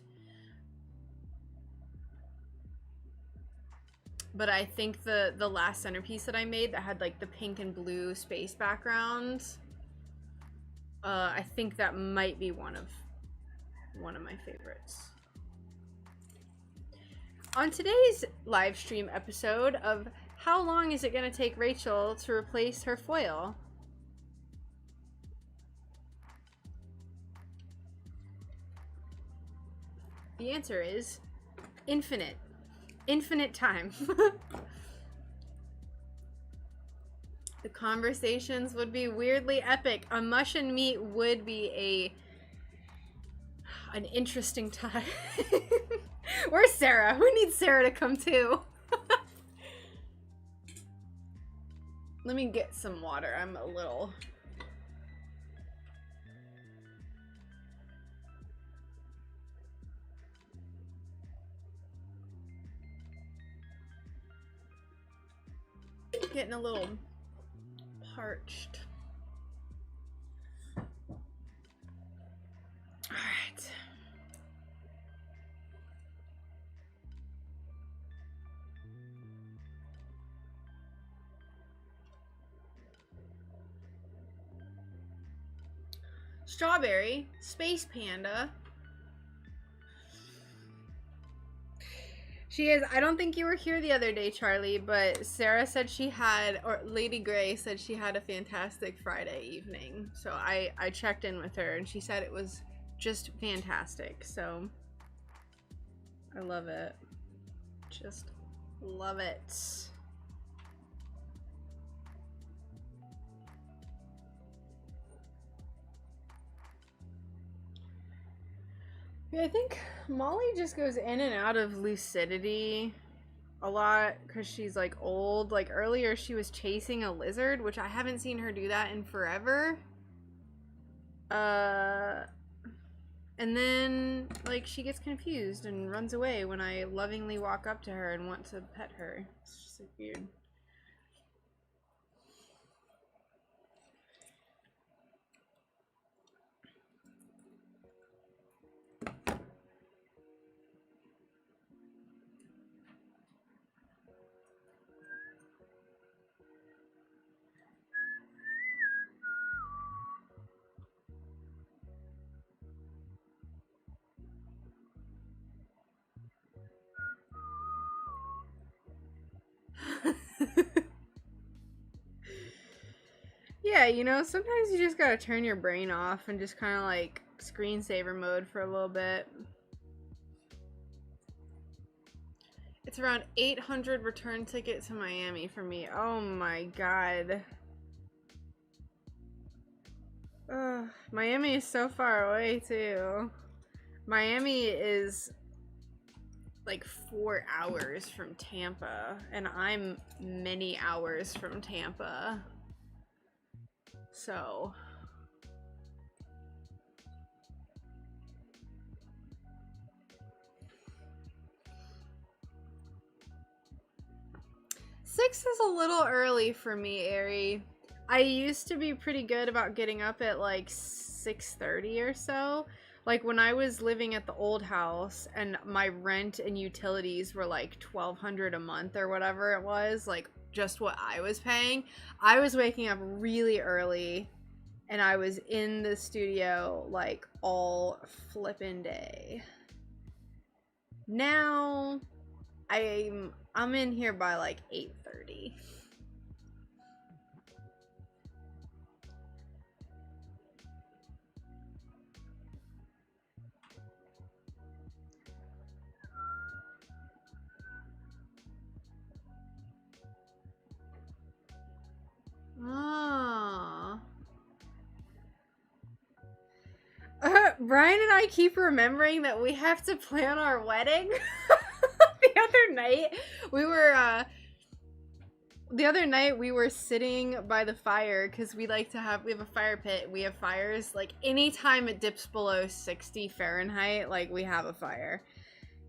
but I think the last centerpiece that I made that had like the pink and blue space background, I think that might be one of my favorites. On today's live stream episode of How long is it going to take Rachel to replace her foil? The answer is infinite. Infinite time. The conversations would be weirdly epic. A mush and meat would be an interesting time. Where's Sarah? Who needs Sarah to come too? Let me get some water. I'm a little... getting a little parched. All right. Strawberry, Space Panda. She is. I don't think you were here the other day, Charlie, but Sarah said she had, or Lady Gray said she had a fantastic Friday evening. So I checked in with her and she said it was just fantastic. So I love it. Just love it. Yeah, I think Molly just goes in and out of lucidity a lot because she's like old. Like earlier she was chasing a lizard, which I haven't seen her do that in forever. And then like she gets confused and runs away when I lovingly walk up to her and want to pet her. It's just like weird. Yeah, you know, sometimes you just gotta turn your brain off and just kind of like screensaver mode for a little bit. It's around 800 return ticket to Miami for me. Oh my god. Ugh, Miami is so far away too. Miami is like 4 hours from Tampa, and I'm many hours from Tampa. So... Six is a little early for me, Ari. I used to be pretty good about getting up at like 6:30 or so. Like when I was living at the old house and my rent and utilities were like $1,200 a month or whatever it was, like just what I was paying, I was waking up really early and I was in the studio like all flippin' day. Now I'm in here by like 8:30. Ah. Brian and I keep remembering that we have to plan our wedding. The other night we were sitting by the fire because we have a fire pit. We have fires like anytime it dips below 60 Fahrenheit, like we have a fire.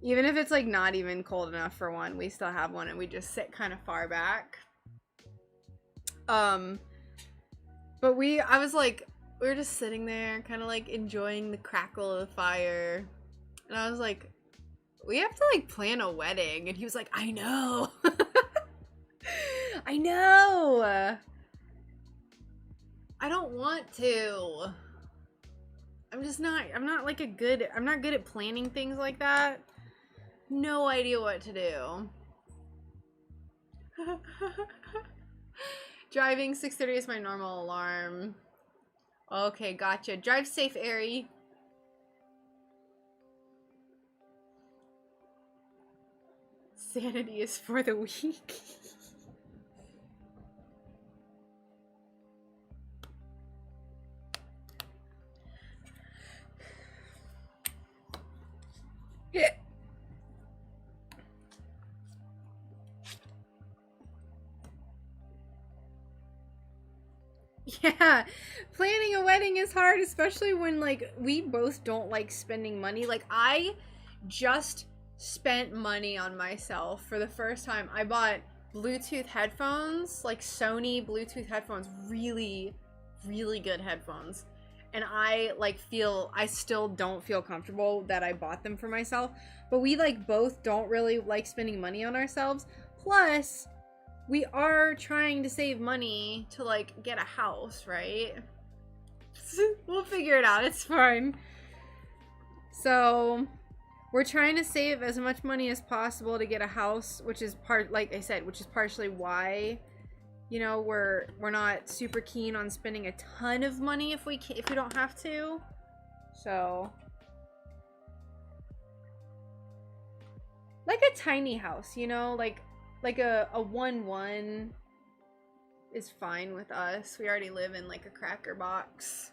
Even if it's like not even cold enough for one, we still have one and we just sit kind of far back. But we were just sitting there kind of like enjoying the crackle of the fire. And I was like, we have to like plan a wedding. And he was like, I know. I know. I don't want to. I'm not good at planning things like that. No idea what to do. Driving 6:30 is my normal alarm. Okay, gotcha. Drive safe, Ari. Sanity is for the weak. Yeah, planning a wedding is hard, especially when, like, we both don't like spending money. Like, I just spent money on myself for the first time. I bought Bluetooth headphones, like Sony Bluetooth headphones, really, really good headphones. And I still don't feel comfortable that I bought them for myself. But we, like, both don't really like spending money on ourselves. Plus, we are trying to save money to, like, get a house, right? We'll figure it out. It's fine. So, we're trying to save as much money as possible to get a house, which is like I said, which is partially why, you know, we're not super keen on spending a ton of money if we don't have to. So, like a tiny house, you know, like a 1-1 is fine with us. We already live in, like, a cracker box.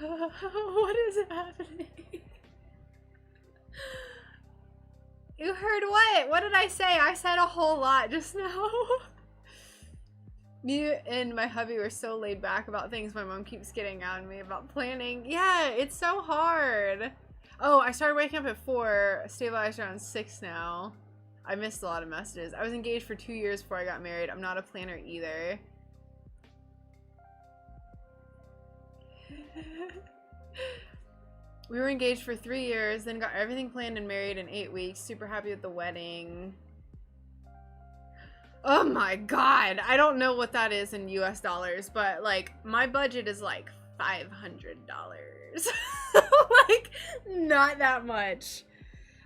What is happening? You heard what? What did I say? I said a whole lot just now. Me and my hubby were so laid back about things. My mom keeps getting on me about planning. Yeah, it's so hard. Oh, I started waking up at 4, stabilized around 6 now. I missed a lot of messages. I was engaged for 2 years before I got married. I'm not a planner either. We were engaged for 3 years, then got everything planned and married in 8 weeks. Super happy with the wedding. Oh my god, I don't know what that is in US dollars, but, like, my budget is like $500. Like, not that much.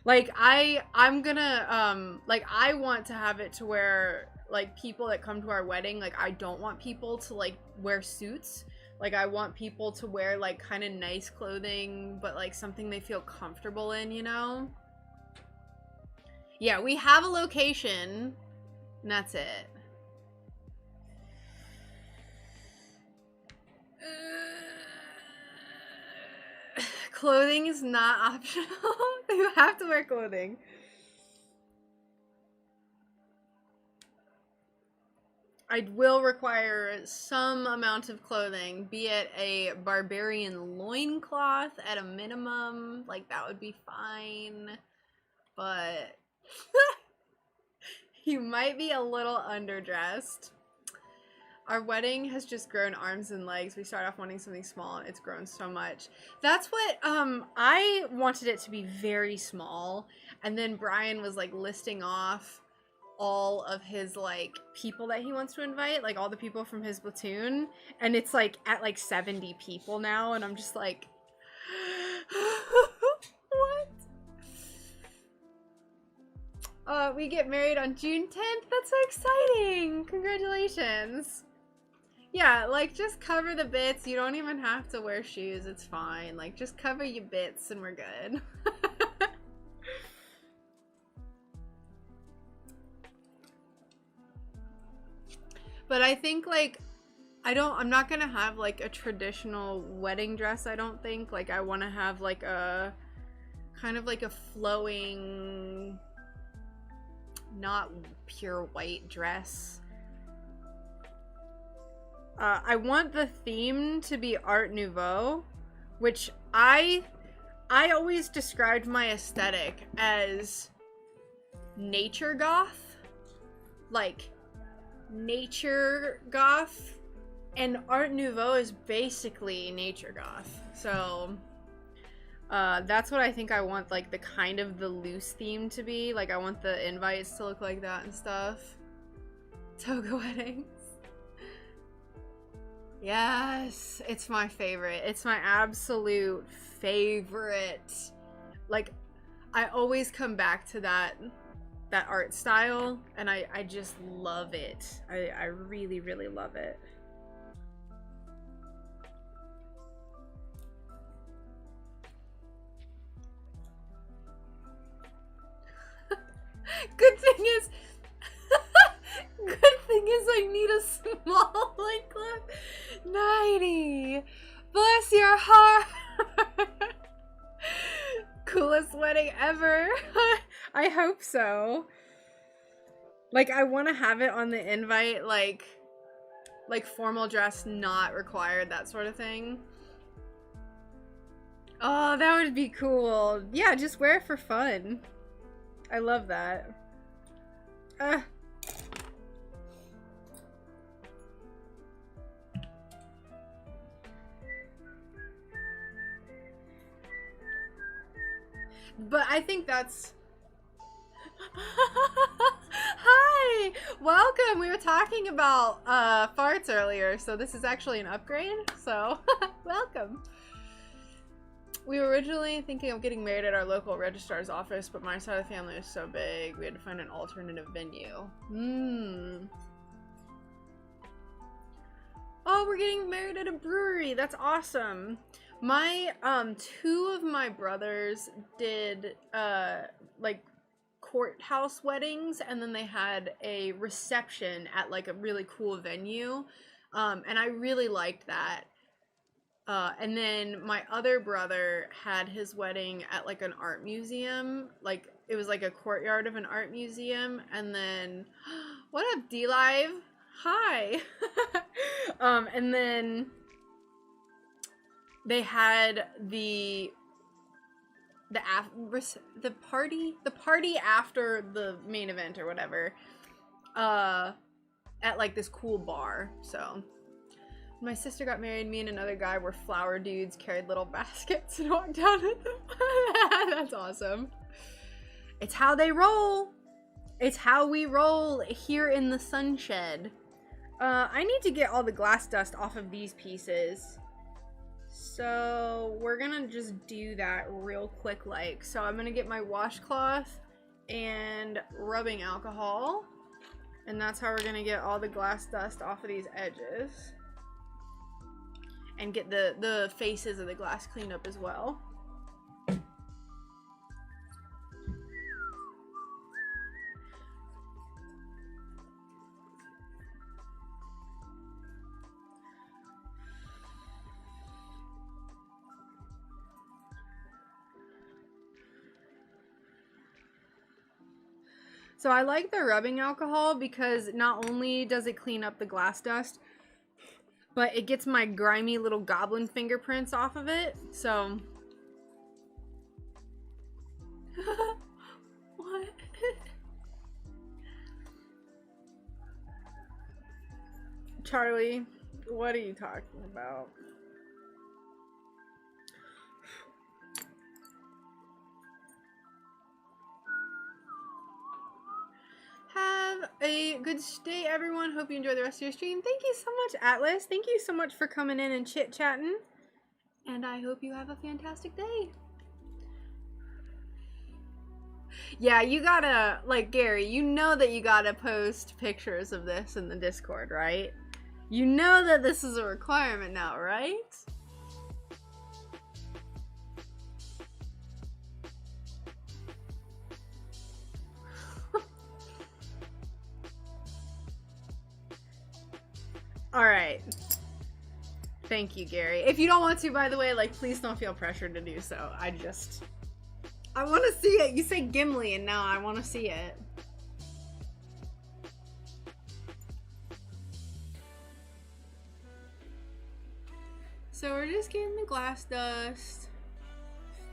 Like, I'm gonna, like, I want to have it to where, like, people that come to our wedding, like, I don't want people to, like, wear suits. Like, I want people to wear, like, kind of nice clothing, but, like, something they feel comfortable in, you know? Yeah, we have a location, and that's it. Clothing is not optional. You have to wear clothing. I will require some amount of clothing, be it a barbarian loincloth at a minimum. Like, that would be fine. But you might be a little underdressed. Our wedding has just grown arms and legs. We started off wanting something small, and it's grown so much. That's what, I wanted it to be very small, and then Brian was, like, listing off all of his, like, people that he wants to invite, like, all the people from his platoon, and it's, like, at, like, 70 people now, and I'm just like, what? We get married on June 10th? That's so exciting! Congratulations! Yeah, like, just cover the bits. You don't even have to wear shoes. It's fine. Like, just cover your bits and we're good. But I think, like, I'm not gonna have, like, a traditional wedding dress, I don't think. Like, I want to have, like, a kind of like a flowing, not pure white dress. I want the theme to be Art Nouveau, which I always described my aesthetic as nature goth. Like, nature goth. And Art Nouveau is basically nature goth. So, that's what I think I want, like, the kind of the loose theme to be. Like, I want the invites to look like that and stuff. Toga weddings. Yes, it's my favorite. It's my absolute favorite, like, I always come back to that art style, and I just love it. I really, really love it. Good thing is I need a small light clip. 90. Bless your heart. Coolest wedding ever. I hope so. Like, I want to have it on the invite, like formal dress not required, that sort of thing. Oh, that would be cool. Yeah, just wear it for fun. I love that. But I think that's... Hi! Welcome! We were talking about farts earlier, so this is actually an upgrade, so welcome. We were originally thinking of getting married at our local registrar's office, but my side of the family is so big, we had to find an alternative venue. Oh, we're getting married at a brewery. That's awesome. My, two of my brothers did, like, courthouse weddings, and then they had a reception at, like, a really cool venue, and I really liked that. And then my other brother had his wedding at, like, an art museum. Like, it was, like, a courtyard of an art museum. And then, what up, D-Live? Hi! And then they had the party after the main event or whatever, at, like, this cool bar, so... My sister got married, me and another guy were flower dudes, carried little baskets and walked down with them. That's awesome. It's how they roll. It's how we roll here in the sunshed. I need to get all the glass dust off of these pieces. So we're gonna just do that real quick like. So I'm gonna get my washcloth and rubbing alcohol. And that's how we're gonna get all the glass dust off of these edges. And get the faces of the glass cleaned up as well. So I like the rubbing alcohol because not only does it clean up the glass dust, but it gets my grimy little goblin fingerprints off of it, so... What? Charlie, what are you talking about? Have a good stay, everyone. Hope you enjoy the rest of your stream. Thank you so much, Atlas. Thank you so much for coming in and chit-chatting. And I hope you have a fantastic day. Yeah, you gotta, like, Gary, you know that you gotta post pictures of this in the Discord, right? You know that this is a requirement now, right? Alright. Thank you, Gary. If you don't want to, by the way, like, please don't feel pressured to do so. I want to see it. You say Gimli, and now I want to see it. So we're just getting the glass dust.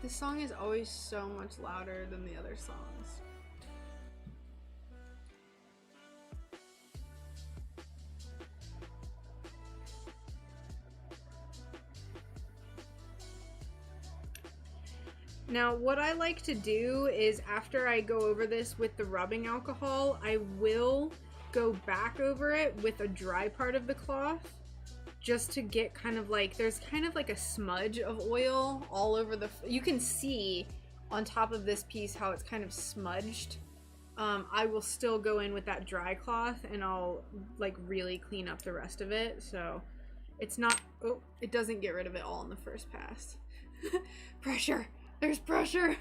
This song is always so much louder than the other songs. Now, what I like to do is after I go over this with the rubbing alcohol, I will go back over it with a dry part of the cloth just to get kind of like, there's kind of like a smudge of oil all over the, you can see on top of this piece, how it's kind of smudged, I will still go in with that dry cloth and I'll like really clean up the rest of it. So it's not, oh, it doesn't get rid of it all in the first pass. Pressure, there's pressure.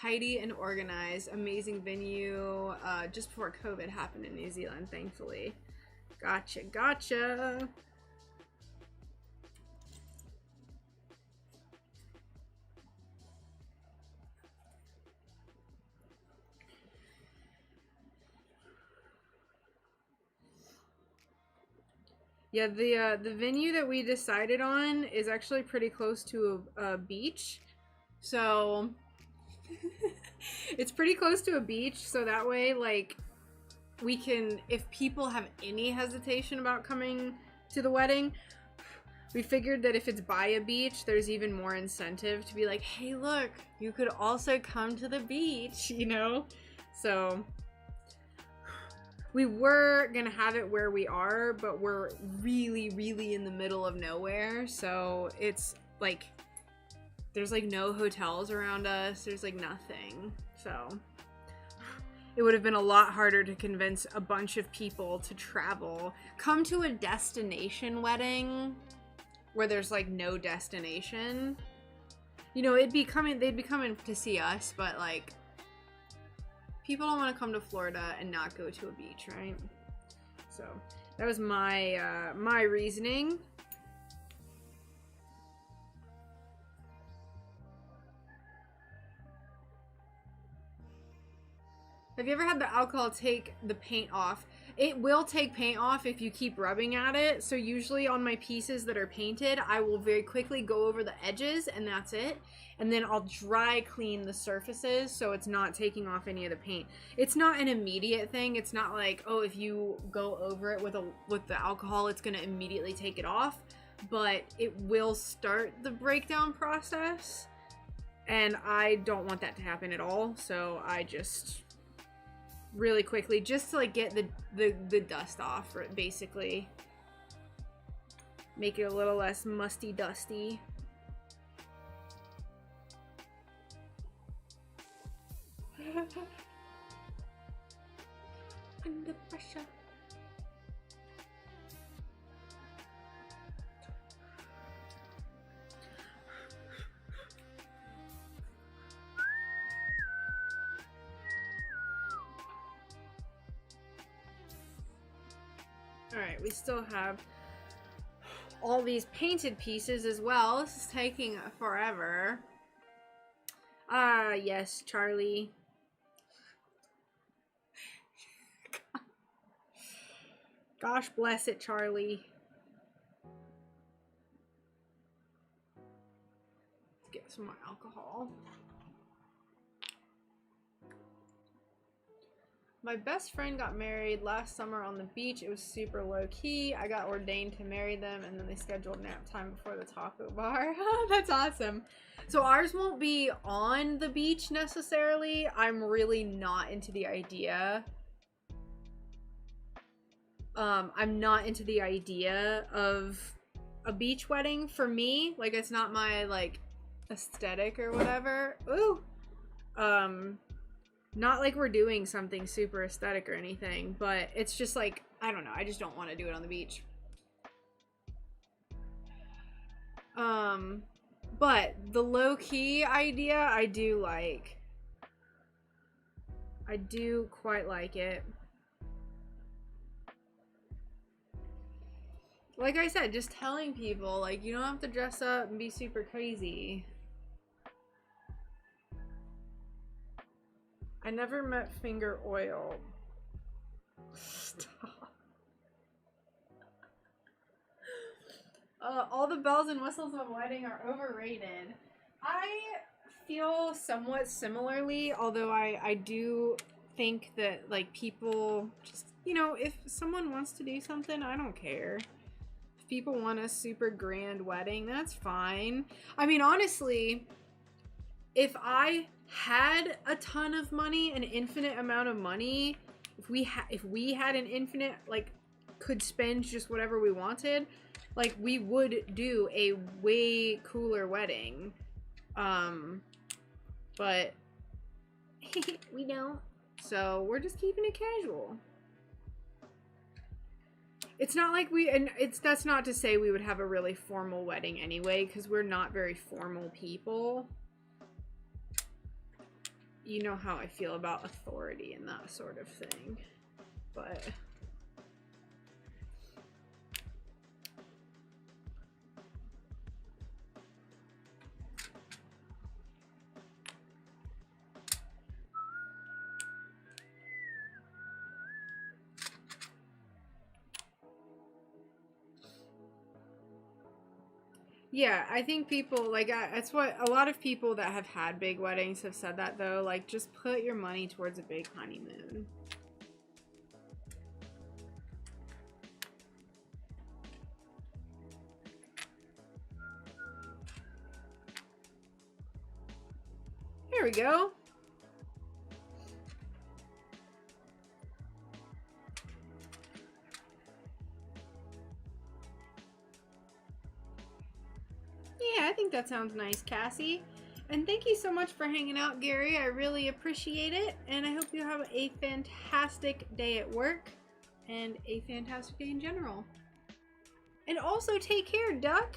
Tidy and organized, amazing venue, just before COVID happened in New Zealand, thankfully. Gotcha, gotcha. Yeah, the venue that we decided on is actually pretty close to a beach, so it's pretty close to a beach, so that way, like, we can, if people have any hesitation about coming to the wedding, we figured that if it's by a beach, there's even more incentive to be like, hey, look, you could also come to the beach, you know? So we were gonna have it where we are, but we're really, really in the middle of nowhere, so it's like, there's like no hotels around us, there's like nothing, so it would have been a lot harder to convince a bunch of people to travel, come to a destination wedding where there's like no destination. You know, they'd be coming to see us, but like, people don't want to come to Florida and not go to a beach, right? So that was my my reasoning. Have you ever had the alcohol take the paint off? It will take paint off if you keep rubbing at it. So usually on my pieces that are painted, I will very quickly go over the edges and that's it. And then I'll dry clean the surfaces so it's not taking off any of the paint. It's not an immediate thing. It's not like, oh, if you go over it with the alcohol, it's gonna immediately take it off. But it will start the breakdown process. And I don't want that to happen at all. So I just really quickly, just to like get the dust off, basically make it a little less musty dusty. Under pressure. Alright, we still have all these painted pieces as well. This is taking forever. Ah, yes, Charlie. Gosh bless it, Charlie. Let's get some more alcohol. My best friend got married last summer on the beach. It was super low-key. I got ordained to marry them, and then they scheduled nap time before the taco bar. That's awesome. So ours won't be on the beach necessarily. I'm really not into the idea. I'm not into the idea of a beach wedding for me. Like, it's not my, like, aesthetic or whatever. Ooh. Not like we're doing something super aesthetic or anything, but it's just like, I don't know, I just don't want to do it on the beach. But the low-key idea, I do like. I do quite like it. Like I said, just telling people, like, you don't have to dress up and be super crazy. I never met finger oil. Stop. All the bells and whistles of a wedding are overrated. I feel somewhat similarly, although I do think that, like, people just, you know, if someone wants to do something, I don't care. If people want a super grand wedding, that's fine. I mean, honestly, if I had a ton of money, an infinite amount of money, if we had an infinite, like, could spend just whatever we wanted, like, we would do a way cooler wedding. But we don't. So we're just keeping it casual. It's not like that's not to say we would have a really formal wedding anyway, because we're not very formal people. You know how I feel about authority and that sort of thing. But yeah, I think people, like, that's what a lot of people that have had big weddings have said that, though. Like, just put your money towards a big honeymoon. Here we go. Yeah, I think that sounds nice, Cassie. And thank you so much for hanging out, Gary. I really appreciate it. And I hope you have a fantastic day at work and a fantastic day in general. And also take care, Duck.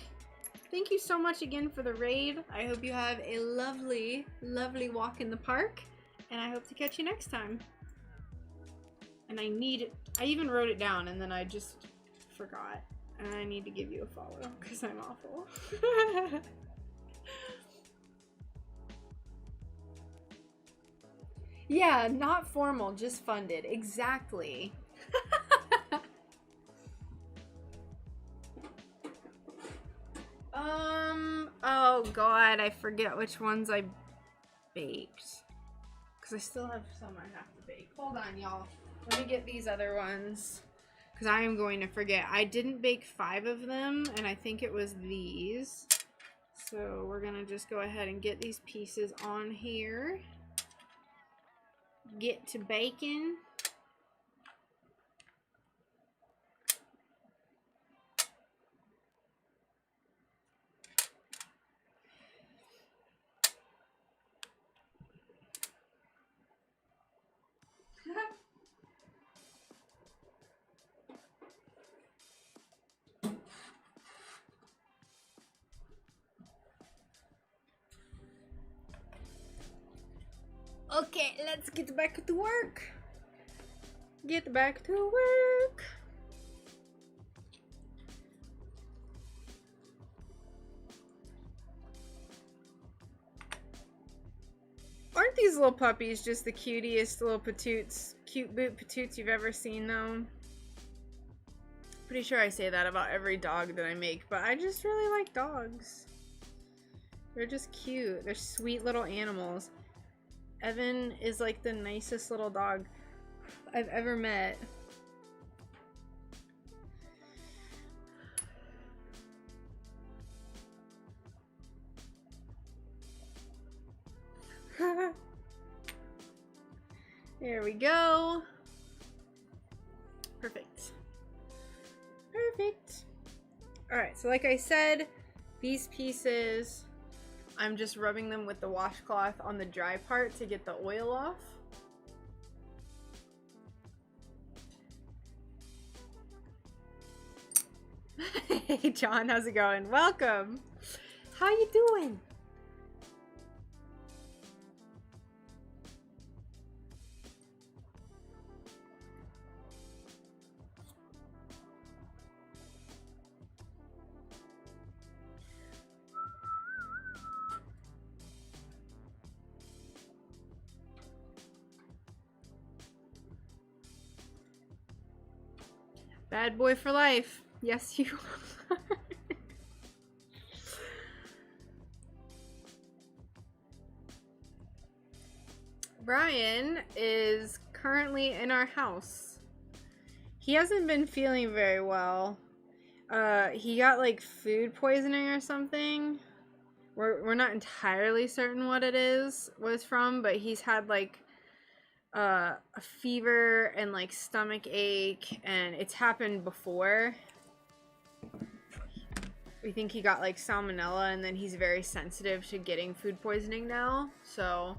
Thank you so much again for the raid. I hope you have a lovely, lovely walk in the park. And I hope to catch you next time. And I even wrote it down and then I just forgot. And I need to give you a follow because I'm awful. Yeah, not formal, just funded. Exactly. Oh god, I forget which ones I baked. Because I still have some I have to bake. Hold on, y'all. Let me get these other ones. Because I am going to forget. I didn't bake 5 of them, and I think it was these. So we're going to just go ahead and get these pieces on here. Get to baking. Okay, let's get back to work. Get back to work. Aren't these little puppies just the cutest little cute boot patoots you've ever seen, though? Pretty sure I say that about every dog that I make, but I just really like dogs. They're just cute. They're sweet little animals. Evan is like the nicest little dog I've ever met. There we go. Perfect. Perfect. Alright, so like I said, these pieces, I'm just rubbing them with the washcloth on the dry part to get the oil off. Hey John, how's it going? Welcome. How you doing? Bad boy for life. Yes, you are. Brian is currently in our house. He hasn't been feeling very well. He got like food poisoning or something. We're not entirely certain what it was from, but he's had like a fever and like stomach ache, and it's happened before. We think he got like salmonella, and then he's very sensitive to getting food poisoning now, so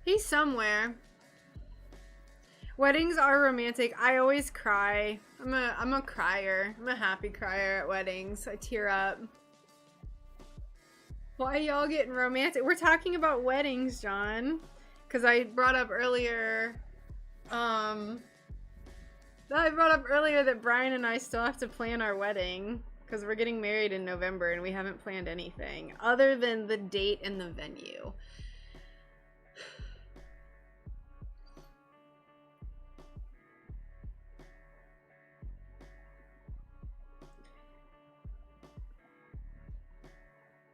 he's somewhere. Weddings are romantic. I always cry. I'm a crier. I'm a happy crier at weddings. I tear up. Why y'all getting romantic? We're talking about weddings, John. Because I brought up earlier, that Brian and I still have to plan our wedding. Because we're getting married in November and we haven't planned anything. Other than the date and the venue.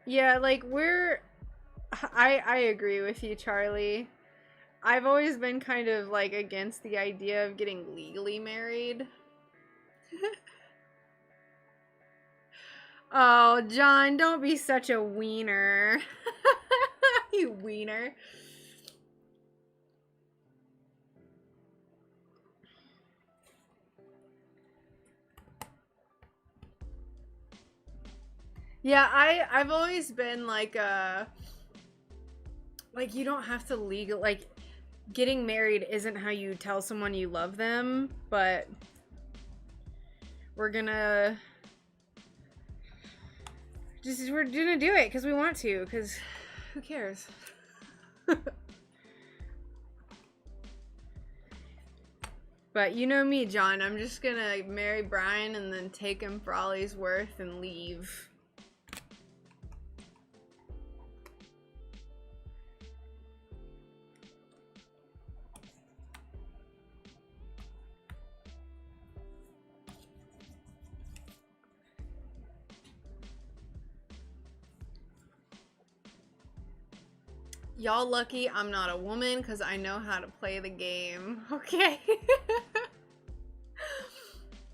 Yeah, like I agree with you, Charlie. I've always been kind of like against the idea of getting legally married. Oh, John, don't be such a wiener. You wiener. Yeah, I've always been like you don't have to like getting married isn't how you tell someone you love them, but we're gonna do it because we want to, because who cares? But you know me, John, I'm just gonna marry Brian and then take him for all he's worth and leave. Y'all lucky I'm not a woman because I know how to play the game. Okay.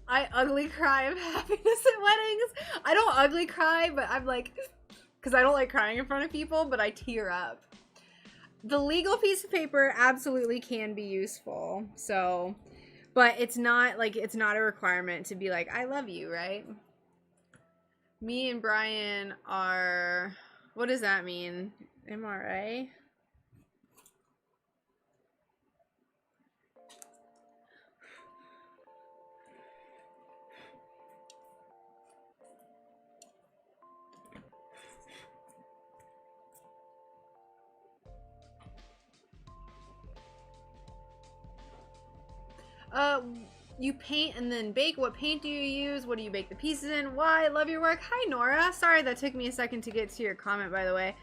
I ugly cry of happiness at weddings. I don't ugly cry, but I'm like, because I don't like crying in front of people, but I tear up. The legal piece of paper absolutely can be useful. So, but it's not a requirement to be like, I love you, right? Me and Brian are, what does that mean? MRA? You paint and then bake. What paint do you use? What do you bake the pieces in? Why? Love your work. Hi, Nora. Sorry that took me a second to get to your comment, by the way.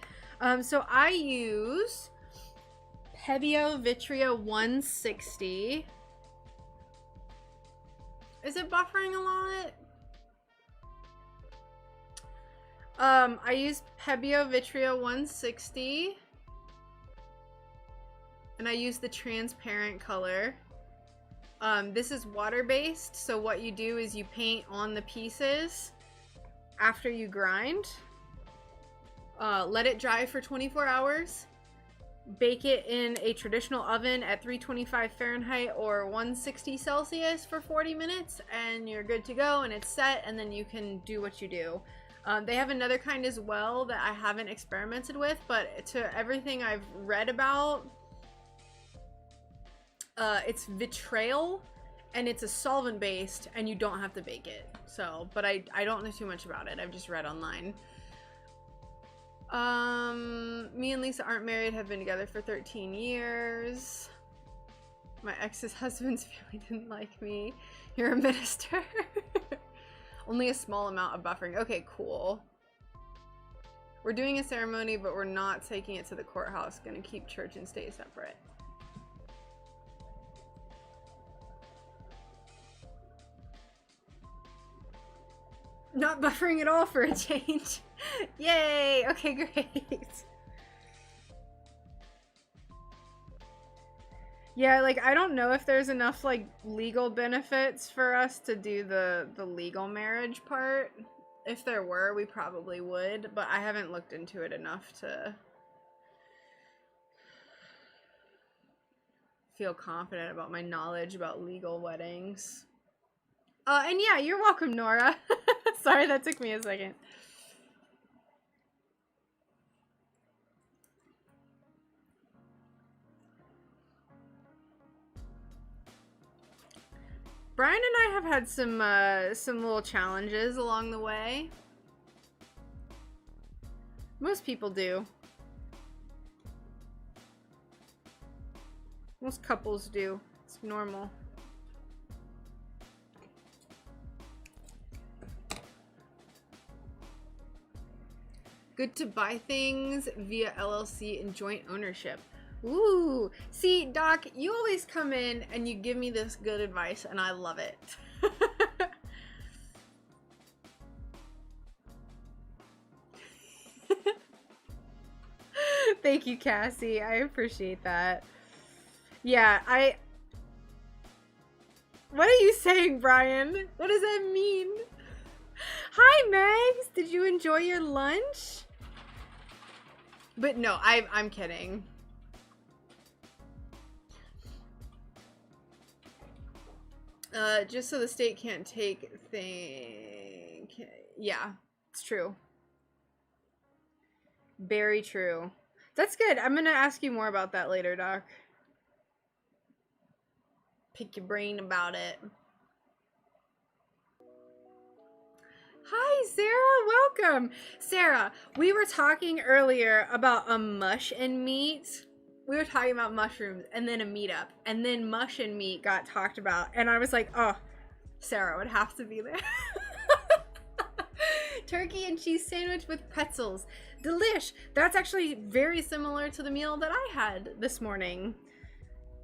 So I use Pebeo Vitria 160. Is it buffering a lot? I use Pebeo Vitria 160. And I use the transparent color. This is water-based, so what you do is you paint on the pieces after you grind. Let it dry for 24 hours. Bake it in a traditional oven at 325 Fahrenheit or 160 Celsius for 40 minutes, and you're good to go, and it's set, and then you can do what you do. They have another kind as well that I haven't experimented with, but to everything I've read about, it's vitriol, and it's a solvent based, and you don't have to bake it. So, but I don't know too much about it. I've just read online. Me and Lisa aren't married, have been together for 13 years. My ex's husband's family didn't like me. You're a minister. Only a small amount of buffering. Okay, cool. We're doing a ceremony, but we're not taking it to the courthouse. Gonna keep church and state separate. Not buffering at all for a change. Yay! Okay, great. Yeah, like, I don't know if there's enough, like, legal benefits for us to do the legal marriage part. If there were, we probably would, but I haven't looked into it enough to feel confident about my knowledge about legal weddings. And yeah, you're welcome, Nora. Sorry, that took me a second. Brian and I have had some little challenges along the way. Most people do. Most couples do. It's normal. Good to buy things via LLC and joint ownership. Ooh, see, Doc, you always come in and you give me this good advice, and I love it. Thank you, Cassie. I appreciate that. Yeah, What are you saying, Brian? What does that mean? Hi, Megs. Did you enjoy your lunch? But no, I'm kidding. Just so the state can't take thing. Yeah, it's true. Very true. That's good. I'm gonna ask you more about that later, Doc. Pick your brain about it. Hi, Sarah. Welcome. Sarah, we were talking earlier about a mush and meat. We were talking about mushrooms and then a meetup. And then mush and meat got talked about. And I was like, oh, Sarah would have to be there. Turkey and cheese sandwich with pretzels. Delish. That's actually very similar to the meal that I had this morning.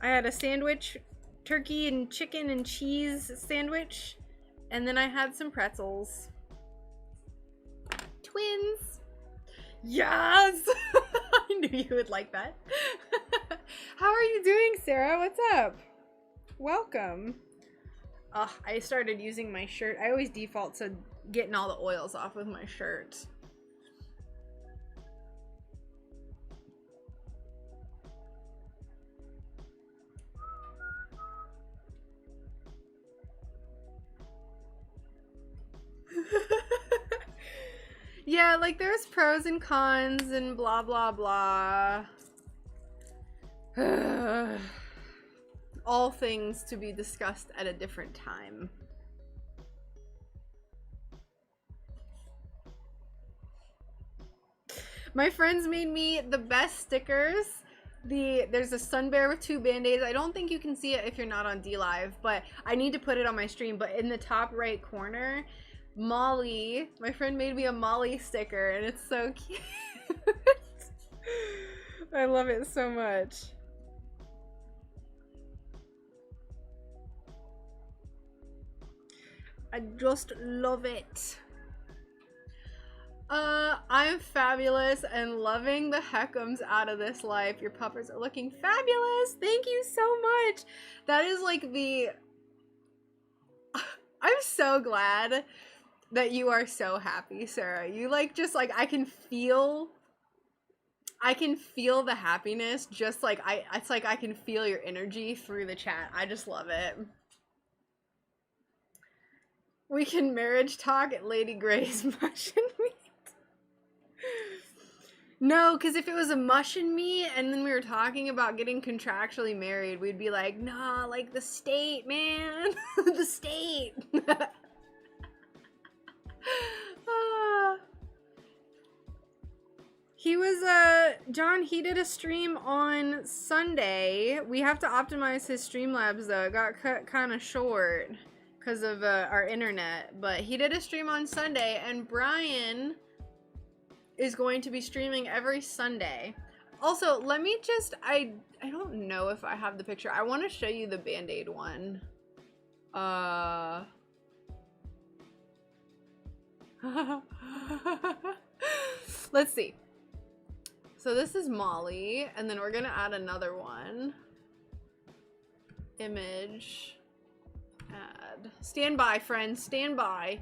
I had a sandwich, turkey and chicken and cheese sandwich. And then I had some pretzels. Twins. Yes. I knew you would like that. How are you doing, Sarah? What's up? Welcome. I started using my shirt. I always default to getting all the oils off with my shirt. Yeah, like there's pros and cons and blah blah blah. All things to be discussed at a different time. My friends made me the best stickers. There's a sun bear with 2 band-aids. I don't think you can see it if you're not on DLive, but I need to put it on my stream. But in the top right corner, Molly, my friend made me a Molly sticker, and it's so cute. I love it so much. I just love it. I'm fabulous and loving the heckums out of this life. Your puppers are looking fabulous. Thank you so much. That is like I'm so glad that you are so happy, Sarah. You like just like I can feel the happiness, just like it's like I can feel your energy through the chat. I just love it. We can marriage talk at Lady Gray's mush and meat. No, because if it was a mush and meat and then we were talking about getting contractually married, we'd be like, nah, like the state, man. The state. He was, John, he did a stream on Sunday. We have to optimize his Streamlabs, though. It got cut kind of short because of our internet. But he did a stream on Sunday, and Brian is going to be streaming every Sunday. Also, let me just, I don't know if I have the picture. I want to show you the Band-Aid one. Let's see. So this is Molly, and then we're gonna add another one. Image. Add. Stand by, friends. Stand by.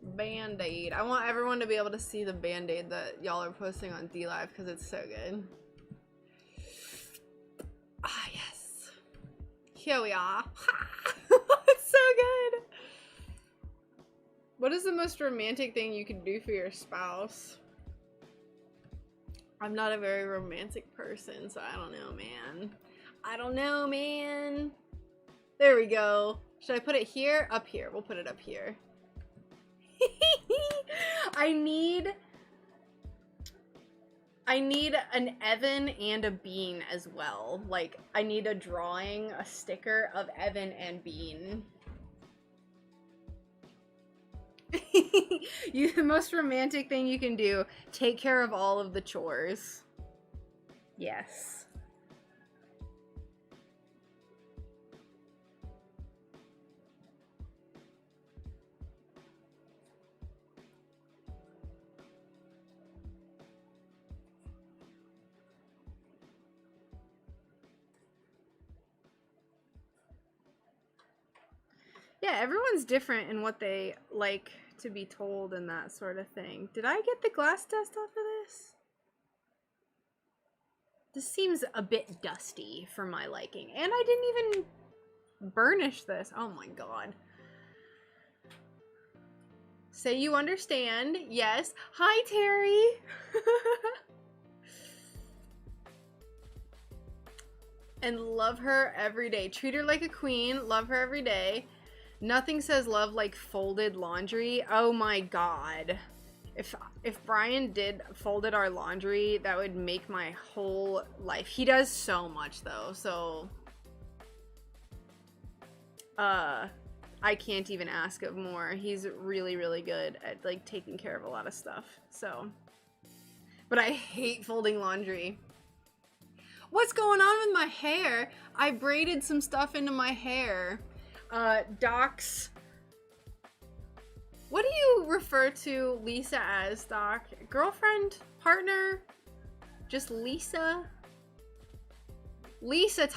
Band-Aid. I want everyone to be able to see the Band-Aid that y'all are posting on DLive because it's so good. Ah, yes. Here we are. It's so good. What is the most romantic thing you could do for your spouse? I'm not a very romantic person, so I don't know, man. I don't know, man. There we go. Should I put it here? Up here. We'll put it up here. I need an Evan and a Bean as well. Like, I need a drawing, a sticker of Evan and Bean. The most romantic thing you can do, take care of all of the chores. Yes. Yeah, everyone's different in what they like to be told and that sort of thing. Did I get the glass dust off of this? This seems a bit dusty for my liking. And I didn't even burnish this. Oh my god. Say you understand. Yes. Hi, Terry. And love her every day. Treat her like a queen. Love her every day. Nothing says love like folded laundry. Oh my god. If Brian folded our laundry, that would make my whole life. He does so much though, so I can't even ask of more. He's really, really good at like taking care of a lot of stuff. So, but I hate folding laundry. What's going on with my hair? I braided some stuff into my hair. Docs. What do you refer to Lisa as, Doc? Girlfriend? Partner? Just Lisa? Lisa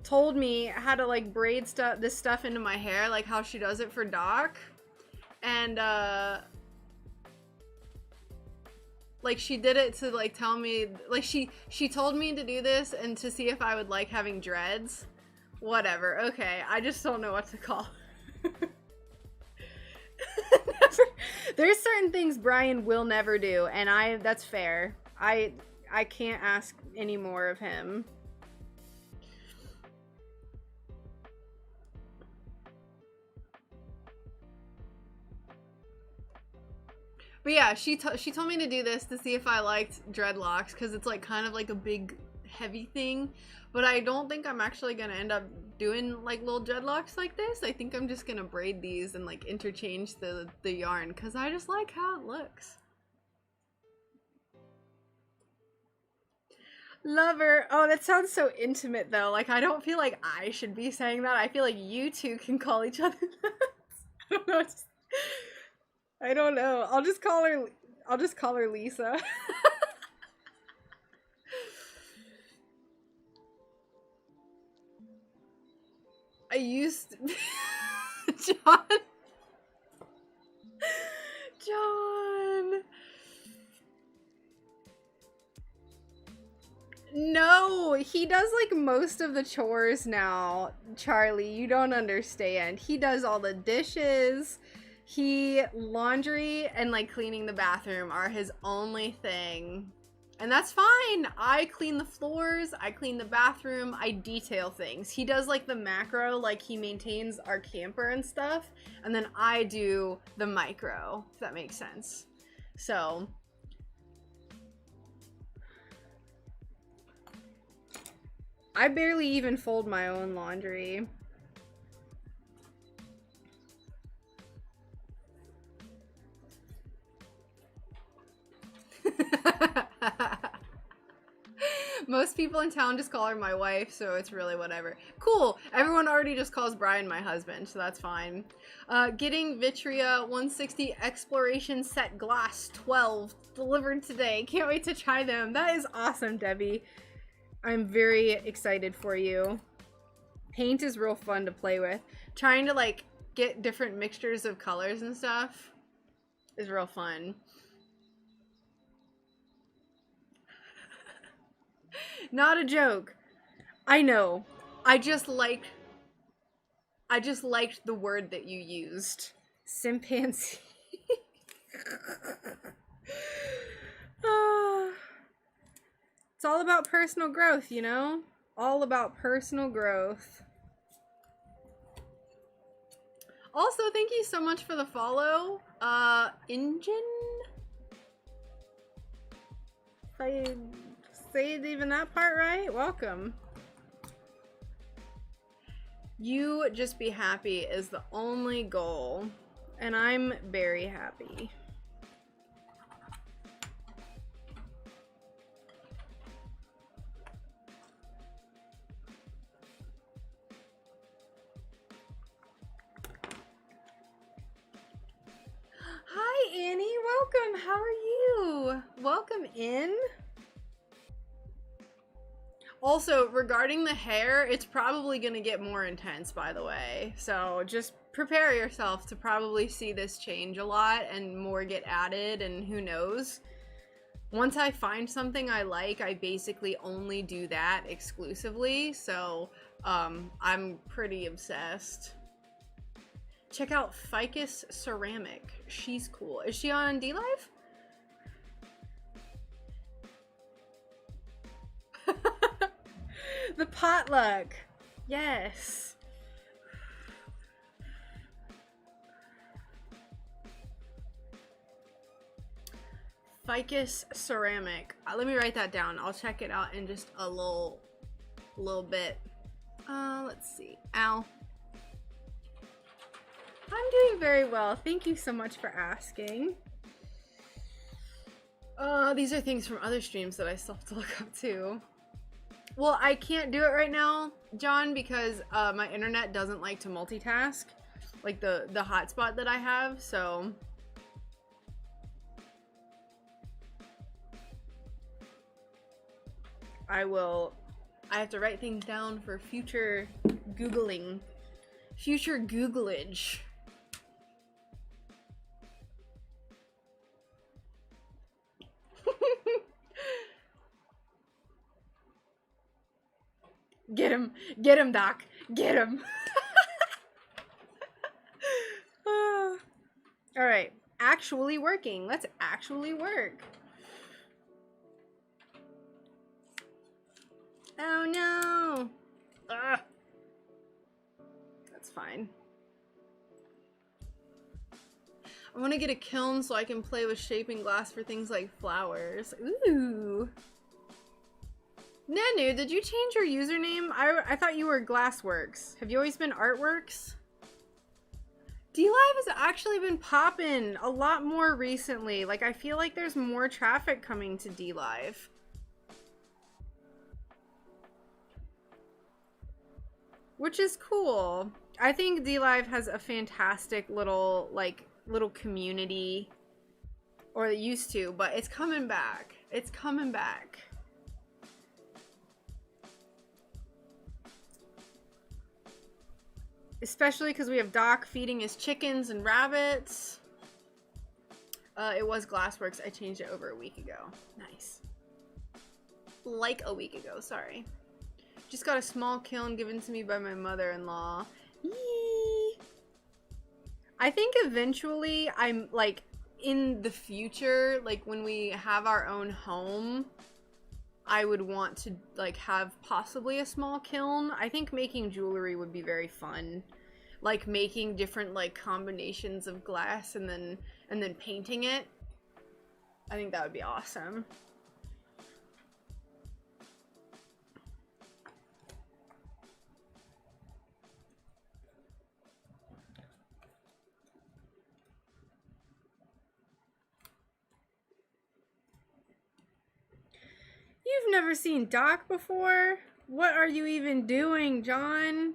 told me how to like braid this stuff into my hair, like how she does it for Doc. And, like she did it to like tell me, like she told me to do this and to see if I would like having dreads. Whatever, okay, I just don't know what to call. There's certain things Brian will never do, and that's fair. I can't ask any more of him. But yeah, she told me to do this to see if I liked dreadlocks, because it's like kind of like a big heavy thing. But I don't think I'm actually gonna end up doing like little dreadlocks like this. I think I'm just gonna braid these and like interchange the yarn, because I just like how it looks. Lover. Oh, that sounds so intimate though. Like I don't feel like I should be saying that. I feel like you two can call each other that. I don't know. I don't know. I'll just call her Lisa. I used John. No, he does like most of the chores now, Charlie. You don't understand. He does all the dishes. Laundry and like cleaning the bathroom are his only thing. And that's fine. I clean the floors, I clean the bathroom, I detail things. He does like the macro, like he maintains our camper and stuff, and then I do the micro, if that makes sense. So I barely even fold my own laundry. Most people in town just call her my wife, so it's really whatever. Cool. Everyone already just calls Brian my husband, so that's fine. Getting Vitria 160 Exploration Set Glass 12 delivered today. Can't wait to try them. That is awesome, Debbie. I'm very excited for you. Paint is real fun to play with. Trying to like get different mixtures of colors and stuff is real fun. Not a joke. I know. I just liked the word that you used. Chimpanzee. It's all about personal growth, you know? All about personal growth. Also, thank you so much for the follow. Engine? If I say it even that part right, welcome. You just be happy is the only goal, and I'm very happy. Hi, Annie. Welcome. How are you? Welcome in. Also, regarding the hair, it's probably going to get more intense, by the way. So just prepare yourself to probably see this change a lot and more get added, and who knows. Once I find something I like, I basically only do that exclusively. So I'm pretty obsessed. Check out Ficus Ceramic. She's cool. Is she on DLive? The potluck. Yes. Ficus Ceramic. Let me write that down. I'll check it out in just a little bit. Let's see. Ow. I'm doing very well. Thank you so much for asking. These are things from other streams that I still have to look up too. Well, I can't do it right now, John, because my internet doesn't like to multitask, like the hotspot that I have, so. I have to write things down for future Googling. Future Googlage. Get him, Doc, get him. All right, actually working. Let's actually work. Oh no. Ugh. That's fine. I want to get a kiln so I can play with shaping glass for things like flowers. Ooh. Nanu, did you change your username? I thought you were Glassworks. Have you always been Artworks? DLive has actually been popping a lot more recently. Like, I feel like there's more traffic coming to DLive. Which is cool. I think DLive has a fantastic little community. Or it used to, but it's coming back. It's coming back. Especially because we have Doc feeding his chickens and rabbits. It was Glassworks. I changed it over a week ago. Nice. Like a week ago, sorry. Just got a small kiln given to me by my mother-in-law. Yee. I think eventually I'm like in the future, like when we have our own home, I would want to like have possibly a small kiln. I think making jewelry would be very fun. Like making different like combinations of glass and then painting it. I think that would be awesome. You've never seen Doc before? What are you even doing, John?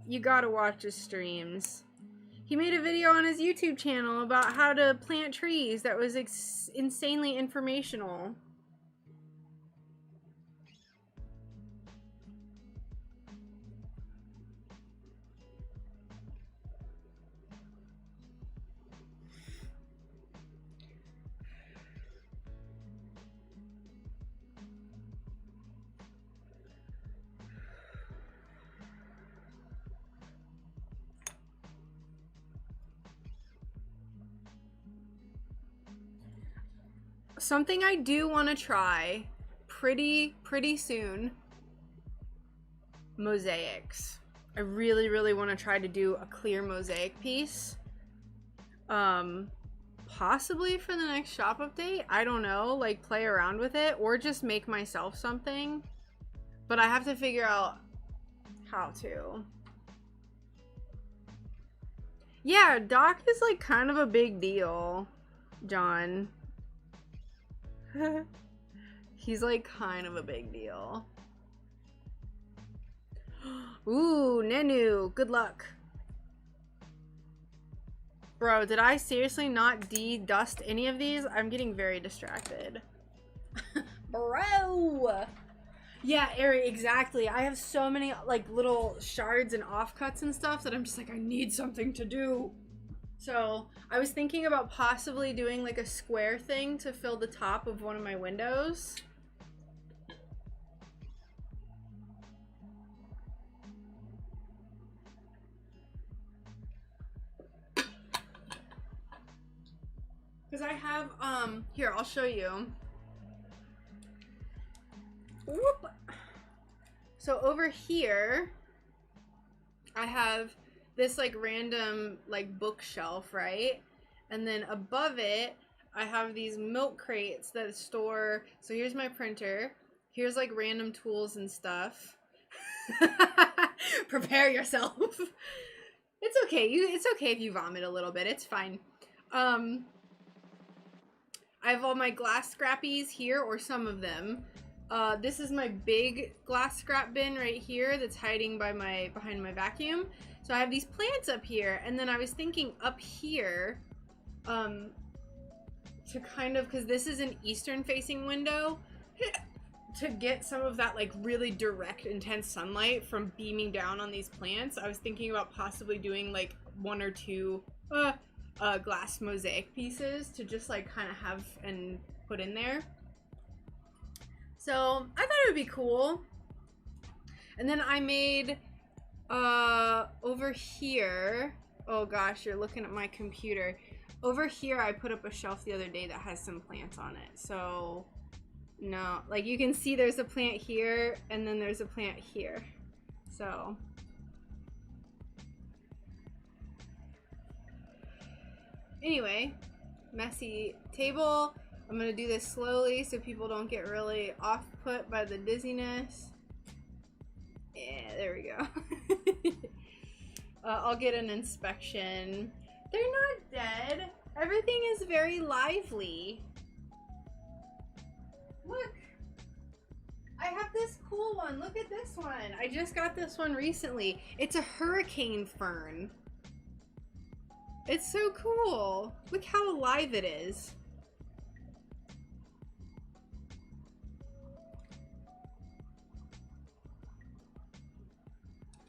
You gotta watch his streams. He made a video on his YouTube channel about how to plant trees that was insanely informational. something I do want to try pretty soon, mosaics. I really want to try to do a clear mosaic piece. Possibly for the next shop update. I don't know, like play around with it or just make myself something. But I have to figure out how to. Yeah, Doc is like kind of a big deal, John. He's like kind of a big deal. Ooh, Nenu, good luck. Bro, did I seriously not de-dust any of these? I'm getting very distracted. Bro! Yeah, Ari, exactly. I have so many like little shards and offcuts and stuff that I'm just like, I need something to do. So I was thinking about possibly doing like a square thing to fill the top of one of my windows. Because I have, here, I'll show you. Whoop. So over here, I have this like random like bookshelf, right? And then above it, I have these milk crates that store, so here's my printer. Here's like random tools and stuff. Prepare yourself. It's okay. It's okay if you vomit a little bit. It's fine. I have all my glass scrappies here, or some of them. This is my big glass scrap bin right here that's hiding behind my vacuum. So I have these plants up here, and then I was thinking up here, to kind of, because this is an eastern facing window, to get some of that like really direct, intense sunlight from beaming down on these plants. I was thinking about possibly doing like 1 or 2 glass mosaic pieces to just like kind of have and put in there. So I thought it would be cool. And then I made over here, oh gosh, you're looking at my computer. Over here I put up a shelf the other day that has some plants on it. So no, like you can see there's a plant here and then there's a plant here. So anyway, messy table. I'm gonna do this slowly so people don't get really off put by the dizziness. Yeah, there we go. I'll get an inspection. They're not dead. Everything is very lively. Look, I have this cool one. Look at this one. I just got this one recently. It's a hurricane fern. It's so cool. Look how alive it is.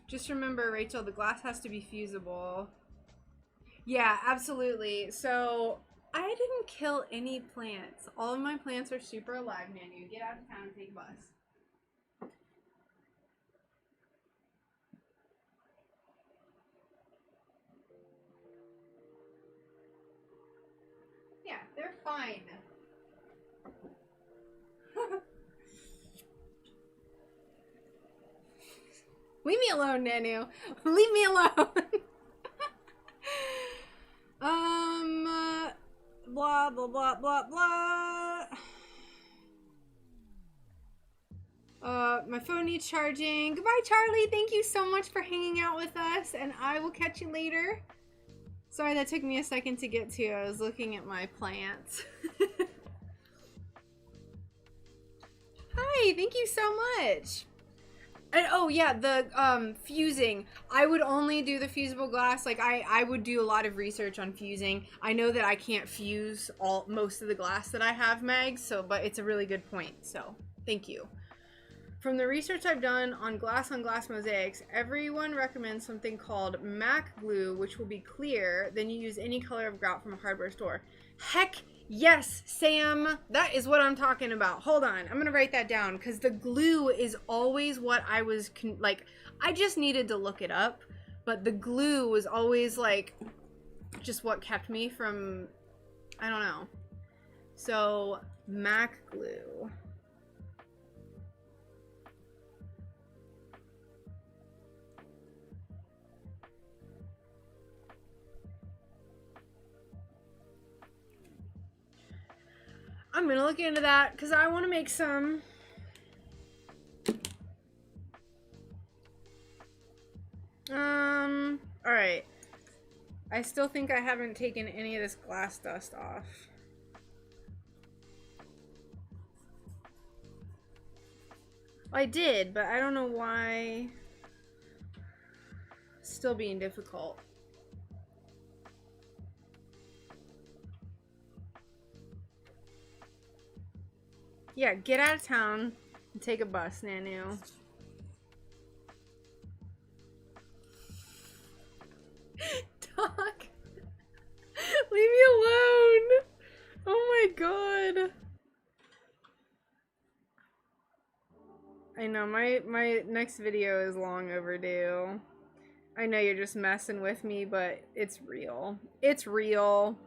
Just remember, Rachel, the glass has to be fusible. Yeah, absolutely. So I didn't kill any plants. All of my plants are super alive, Nanu. Get out of town and take a bus. Yeah, they're fine. Leave me alone, Nanu. Leave me alone. Blah, blah, blah, blah, blah. My phone needs charging. Goodbye, Charlie. Thank you so much for hanging out with us, and I will catch you later. Sorry, that took me a second to get to. I was looking at my plants. Hi, thank you so much. And oh yeah, the fusing. I would only do the fusible glass. Like I would do a lot of research on fusing. I know that I can't fuse most of the glass that I have, Meg, so but it's a really good point. So, thank you. From the research I've done on glass mosaics, everyone recommends something called MAC glue, which will be clear. Then you use any color of grout from a hardware store. Heck yes, Sam, that is what I'm talking about. Hold on, I'm gonna write that down because the glue is always what I was like. I just needed to look it up, but the glue was always like just what kept me from, I don't know. So, Mac glue. I'm gonna look into that because I want to make some. Alright. I still think I haven't taken any of this glass dust off. I did, but I don't know why it's still being difficult. Yeah, get out of town and take a bus, Nanu. Doc, leave me alone. Oh my god. I know, my next video is long overdue. I know you're just messing with me, but it's real. It's real.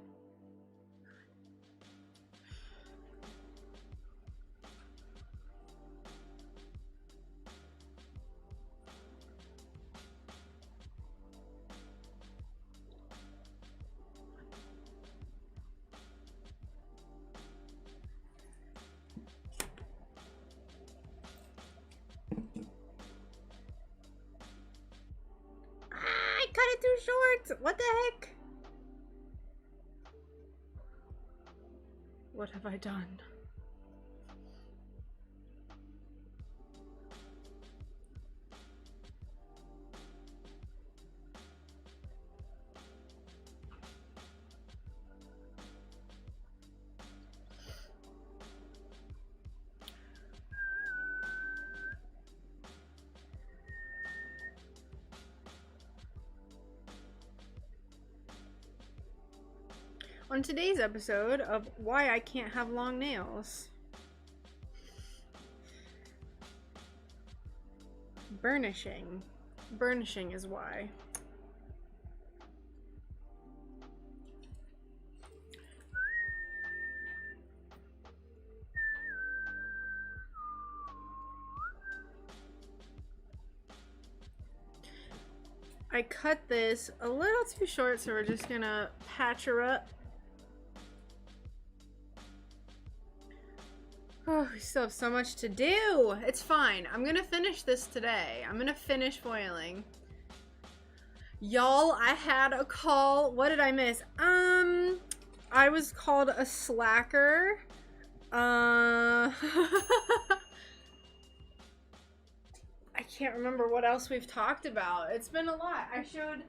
I cut it too short. What the heck? What have I done? On today's episode of Why I Can't Have Long Nails. Burnishing. Burnishing is why. I cut this a little too short, so we're just gonna patch her up. Oh, we still have so much to do. It's fine. I'm gonna finish this today. I'm gonna finish foiling. Y'all, I had a call. What did I miss? I was called a slacker. I can't remember what else we've talked about. It's been a lot. I showed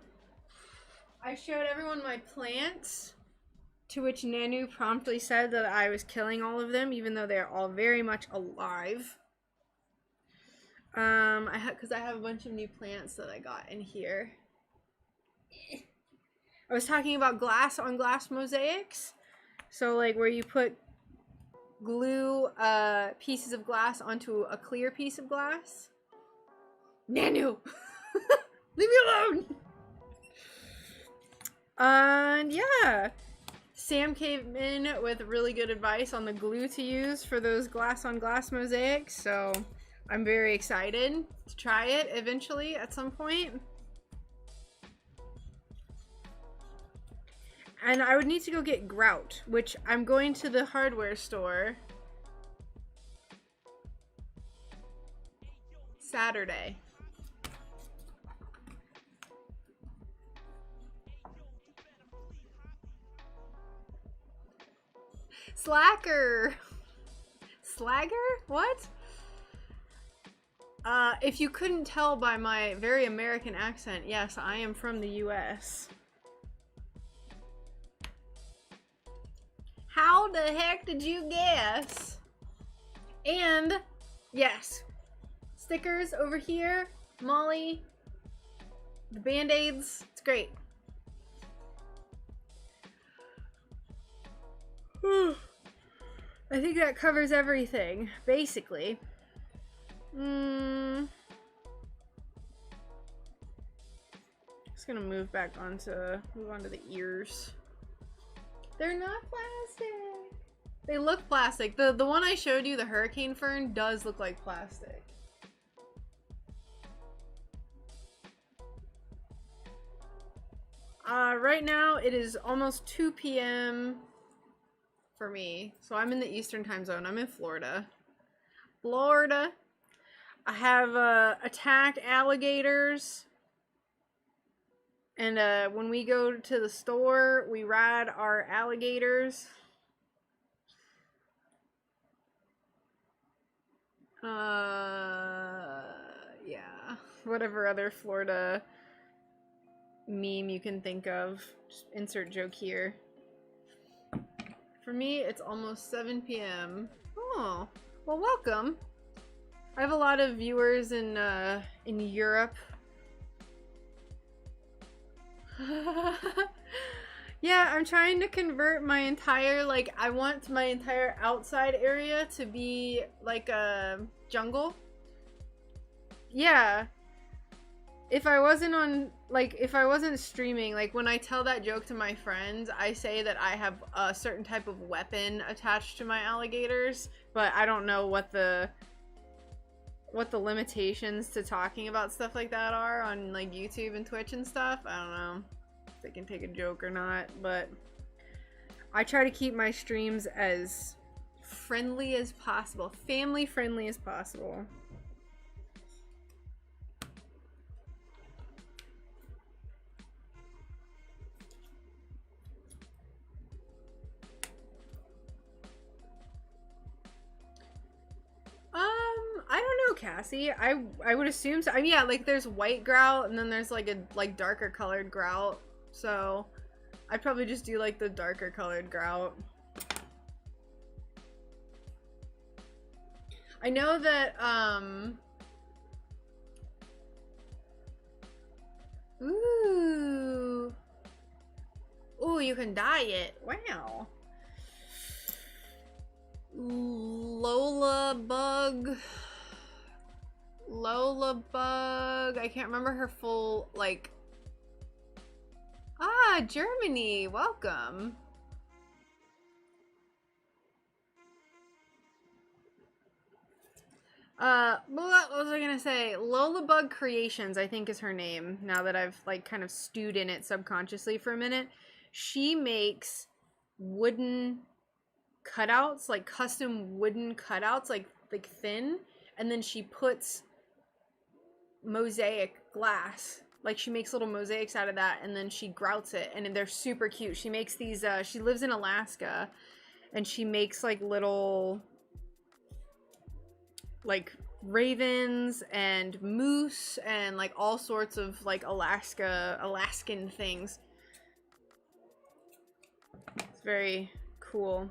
everyone my plants. To which Nanu promptly said that I was killing all of them, even though they're all very much alive. Because I have a bunch of new plants that I got in here. I was talking about glass on glass mosaics. So, like, where you put glue pieces of glass onto a clear piece of glass. Nanu! Leave me alone! And yeah. Sam came in with really good advice on the glue to use for those glass on glass mosaics, so I'm very excited to try it eventually at some point. And I would need to go get grout, which I'm going to the hardware store Saturday. Slacker! Slagger? What? If you couldn't tell by my very American accent, yes, I am from the US. How the heck did you guess? And, yes, stickers over here, Molly, the Band-Aids, it's great. I think that covers everything, basically. Just gonna move on to the ears. They're not plastic. They look plastic. The one I showed you, the hurricane fern, does look like plastic. Right now it is almost 2 p.m. for me. So I'm in the Eastern time zone. I'm in Florida. Florida. I have attacked alligators. And when we go to the store, we ride our alligators. Yeah. Whatever other Florida meme you can think of. Just insert joke here. For me, it's almost 7 p.m. Oh, well, welcome. I have a lot of viewers in Europe. Yeah, I'm trying to convert my entire, like, I want my entire outside area to be like a jungle. Yeah. If I wasn't streaming, like, when I tell that joke to my friends, I say that I have a certain type of weapon attached to my alligators, but I don't know what the limitations to talking about stuff like that are on, like, YouTube and Twitch and stuff. I don't know if they can take a joke or not, but I try to keep my streams as friendly as possible, family friendly as possible. I don't know, Cassie. I would assume so. I mean, yeah, like there's white grout and then there's like a darker colored grout. So I'd probably just do like the darker colored grout. I know that ooh, you can dye it. Wow. Lola Bug. I can't remember her full, like... Ah, Germany. Welcome. What was I gonna say? Lola Bug Creations, I think is her name, now that I've, like, kind of stewed in it subconsciously for a minute. She makes wooden cutouts, like custom wooden cutouts, like thin, and then she puts mosaic glass, like she makes little mosaics out of that, and then she grouts it, and they're super cute. She makes these she lives in Alaska, and she makes like little like ravens and moose and like all sorts of like Alaskan things. It's very cool.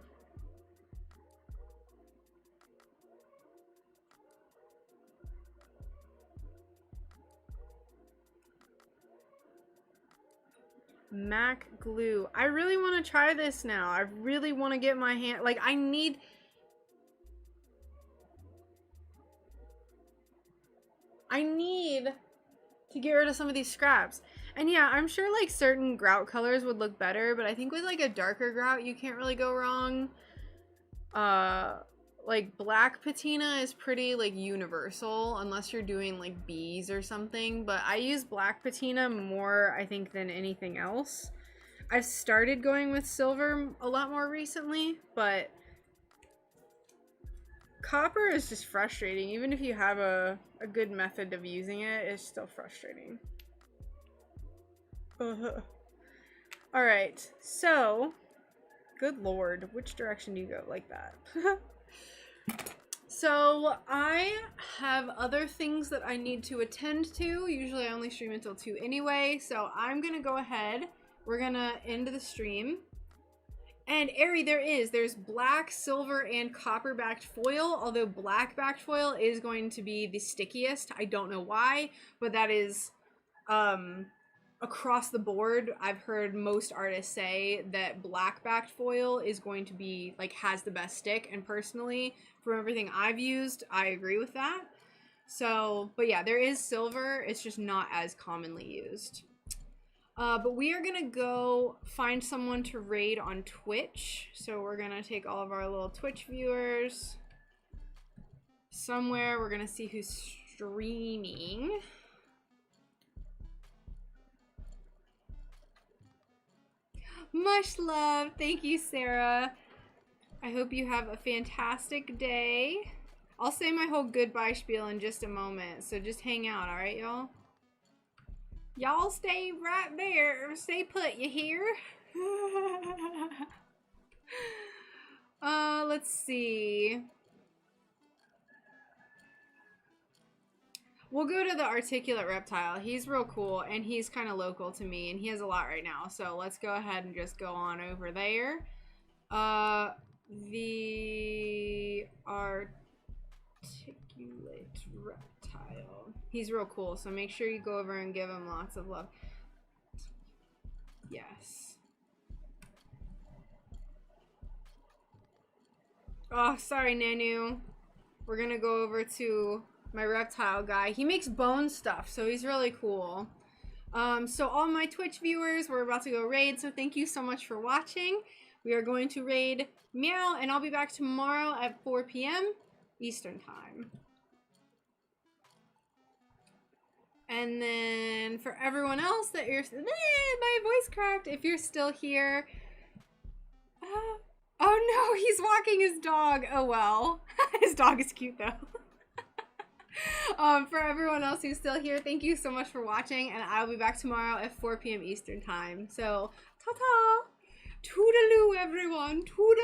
Mac glue. I really want to try this now. I really want to get my hand, like, I need to get rid of some of these scraps. And yeah, I'm sure like certain grout colors would look better, but I think with like a darker grout you can't really go wrong. Like black patina is pretty like universal unless you're doing like bees or something, but I use black patina more, I think, than anything else. I've started going with silver a lot more recently, but copper is just frustrating. Even if you have a good method of using it, it's still frustrating. Alright, so good lord, which direction do you go? Like that. So I have other things that I need to attend to. Usually I only stream until 2 anyway, so I'm gonna go ahead. We're gonna end the stream. And Ari, there's black, silver, and copper backed foil, although black backed foil is going to be the stickiest. I don't know why, but that is across the board. I've heard most artists say that black backed foil is going to be like has the best stick, and personally, from everything I've used, I agree with that. So, but yeah, there is silver, it's just not as commonly used. But we are gonna go find someone to raid on Twitch. So we're gonna take all of our little Twitch viewers somewhere. We're gonna see who's streaming. Much love. Thank you, Sarah. I hope you have a fantastic day. I'll say my whole goodbye spiel in just a moment, so just hang out, alright, y'all? Y'all stay right there. Stay put, you hear? Let's see. We'll go to the articulate reptile. He's real cool, and he's kind of local to me, and he has a lot right now. So let's go ahead and just go on over there. The articulate reptile. He's real cool, so make sure you go over and give him lots of love. Yes. Oh, sorry, Nanu. We're gonna go over to my reptile guy. He makes bone stuff, so he's really cool. So all my Twitch viewers, we're about to go raid, so thank you so much for watching. We are going to raid Meow, and I'll be back tomorrow at 4 p.m. Eastern Time. And then for everyone else that you're... my voice cracked. If you're still here... oh no, he's walking his dog. Oh well. His dog is cute though. For everyone else who's still here, thank you so much for watching, and I'll be back tomorrow at 4 p.m. Eastern Time. So, ta-ta! Toodaloo, everyone! Toodaloo!